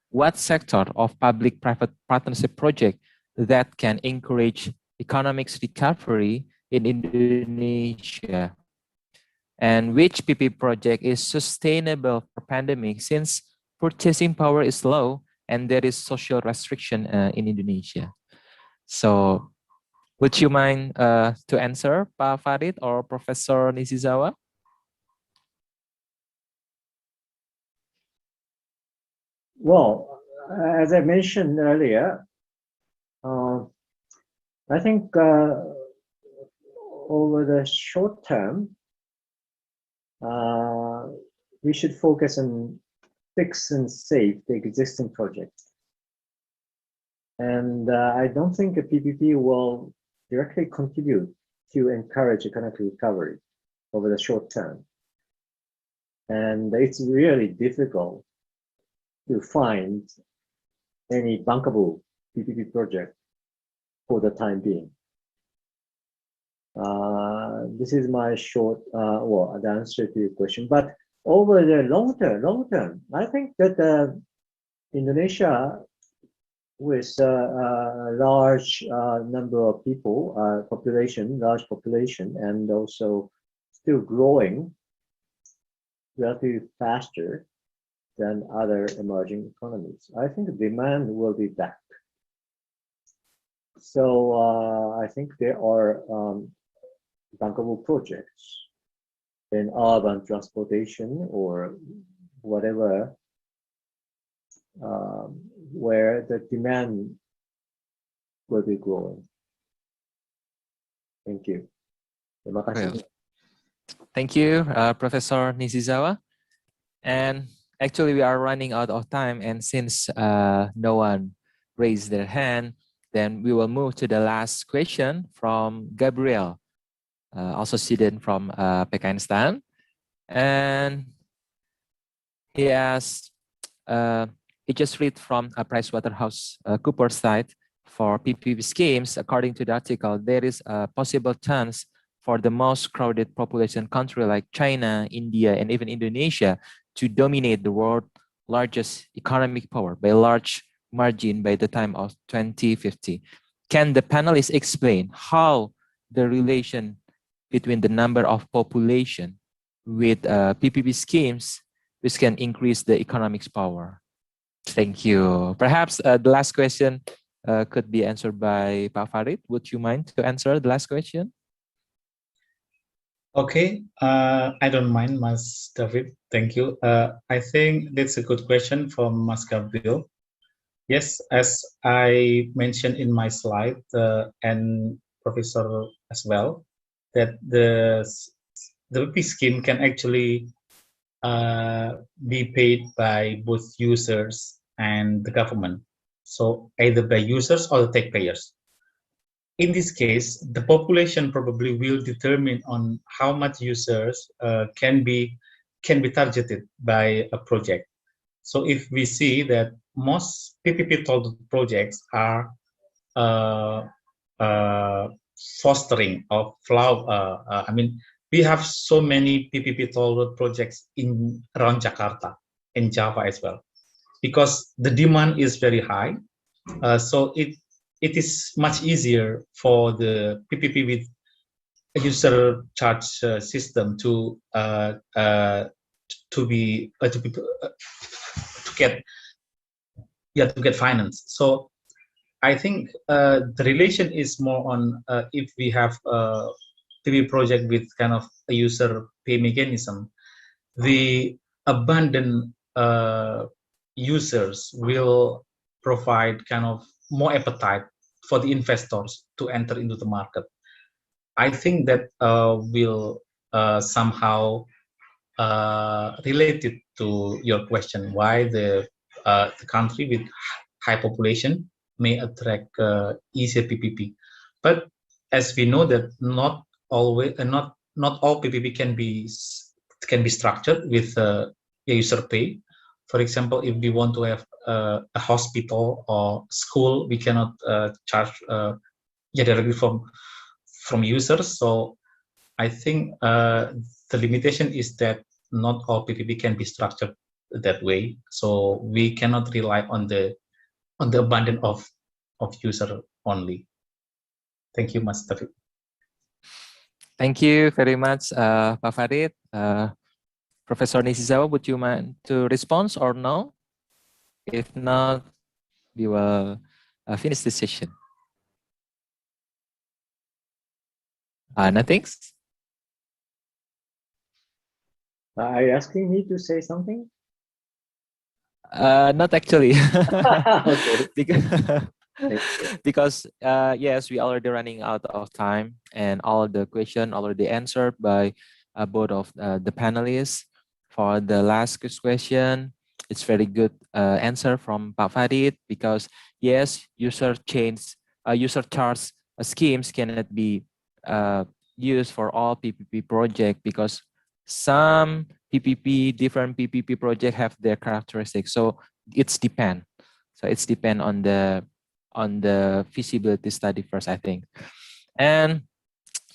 what sector of public-private partnership project that can encourage economic recovery in Indonesia? And which PP project is sustainable for pandemic since purchasing power is low and there is social restriction in Indonesia. So would you mind to answer, Pak Farid or Professor Nishizawa? Well, as I mentioned earlier, I think over the short term, we should focus on fix and save the existing projects. And I don't think a PPP will directly contribute to encourage economic recovery over the short term. And it's really difficult to find any bankable PPP project for the time being. This is my short, the answer to your question. But over the long term, I think that Indonesia, with a large number of people, large population, and also still growing relatively faster than other emerging economies, I think the demand will be back. So I think there are bankable projects in urban transportation or whatever, where the demand will be growing. Thank you. Terima kasih. Thank you, Professor Nishizawa. And actually, we are running out of time, and since no one raised their hand, then we will move to the last question from Gabriel, also student from PKN. And he asked, he just read from a PricewaterhouseCoopers site for PPP schemes. According to the article, there is a possible chance for the most crowded population country like China, India, and even Indonesia to dominate the world's largest economic power by a large margin by the time of 2050. Can the panelists explain how the relation between the number of population with PPP schemes which can increase the economic power? Thank you. Perhaps the last question could be answered by Pak Farid. Would you mind to answer the last question? Okay, I don't mind, Mas David. Thank you. I think that's a good question from Mas Gabriel. Yes, as I mentioned in my slide and Professor as well, that the PPP scheme can actually be paid by both users and the government. So either by users or the taxpayers. In this case, the population probably will determine on how much users can be targeted by a project. So if we see that most PPP projects are fostering of we have so many PPP projects around Jakarta and Java as well, because the demand is very high. So it is much easier for the PPP with a user charge system to get finance. So I think the relation is more on if we have a PPP project with kind of a user pay mechanism, the abundant users will provide kind of more appetite for the investors to enter into the market. I think that will somehow related to your question, why the country with high population may attract easier PPP. But as we know that not all PPP can be structured with user pay. For example, if we want to have a hospital or school, we cannot charge directly from users. So I think the limitation is that not all PPP can be structured that way. So we cannot rely on the abundance of user only. Thank you, Mas David. Thank you very much, Pak Farid. Professor Nishizawa, would you mind to respond or no? If not, we will finish this session. Nothing? Are you asking me to say something? Not actually. Okay. Because yes, we are already running out of time, and all the question already answered by both of the panelists. For the last question, it's very good answer from Pak Farid, because yes, user charge schemes cannot be used for all PPP project, because some different PPP project have their characteristics. So it's depend. So it's depend on the feasibility study first, I think. And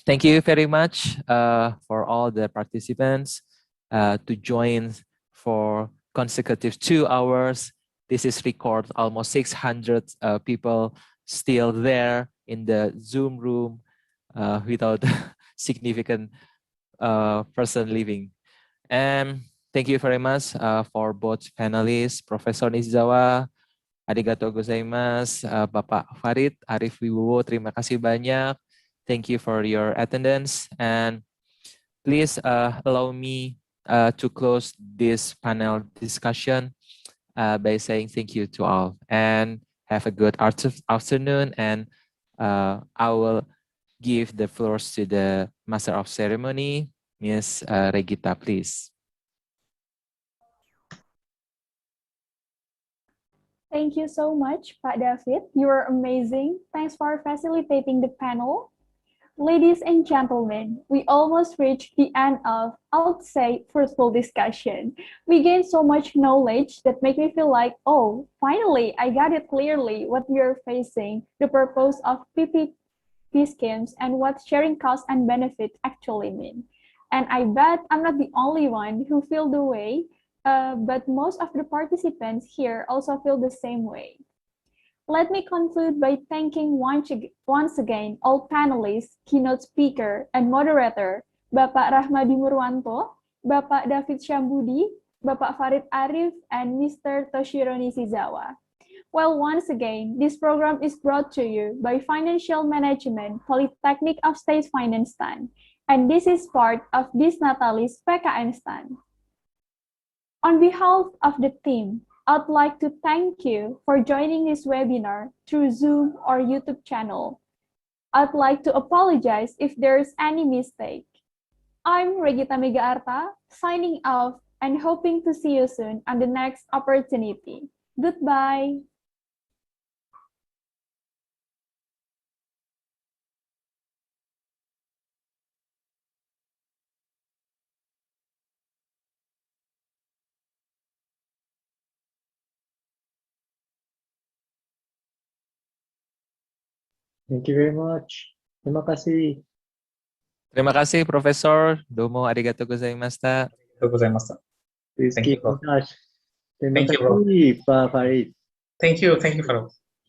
thank you very much for all the participants to join for consecutive 2 hours. This is record almost 600 people still there in the Zoom room without significant person leaving. And thank you very much for both panelists, Professor Nishizawa, arigatou gozaimasu, Bapak Farid, Arif, Wibowo, terima kasih banyak. Thank you for your attendance, and please allow me to close this panel discussion by saying thank you to all, and have a good afternoon. And I will give the floors to the Master of Ceremony, Ms. Regita, please. Thank you so much, Pak David. You are amazing. Thanks for facilitating the panel. Ladies and gentlemen, we almost reached the end of, I would say, fruitful discussion. We gained so much knowledge that make me feel like, oh, finally, I got it clearly what we are facing, the purpose of PPP schemes, and what sharing costs and benefits actually mean. And I bet I'm not the only one who feel the way, but most of the participants here also feel the same way. Let me conclude by thanking once again all panelists, keynote speaker, and moderator, Bapak Rahmadi Murwanto, Bapak David Syam Budi, Bapak Farid Arif, and Mr. Toshiro Nishizawa. Well, once again, this program is brought to you by Financial Management, Politeknik of State Finance Stan, and this is part of this Natalis PKN Stan. On behalf of the team, I'd like to thank you for joining this webinar through Zoom or YouTube channel. I'd like to apologize if there's any mistake. I'm Regita Megaarta, signing off and hoping to see you soon on the next opportunity. Goodbye. Thank you very much. Terima kasih. Terima kasih, Profesor. Domo arigatou gozaimashita. Please Thank keep you, in touch. Terima Thank you, bro. kasih, Pak Farid. Thank you, Farouk.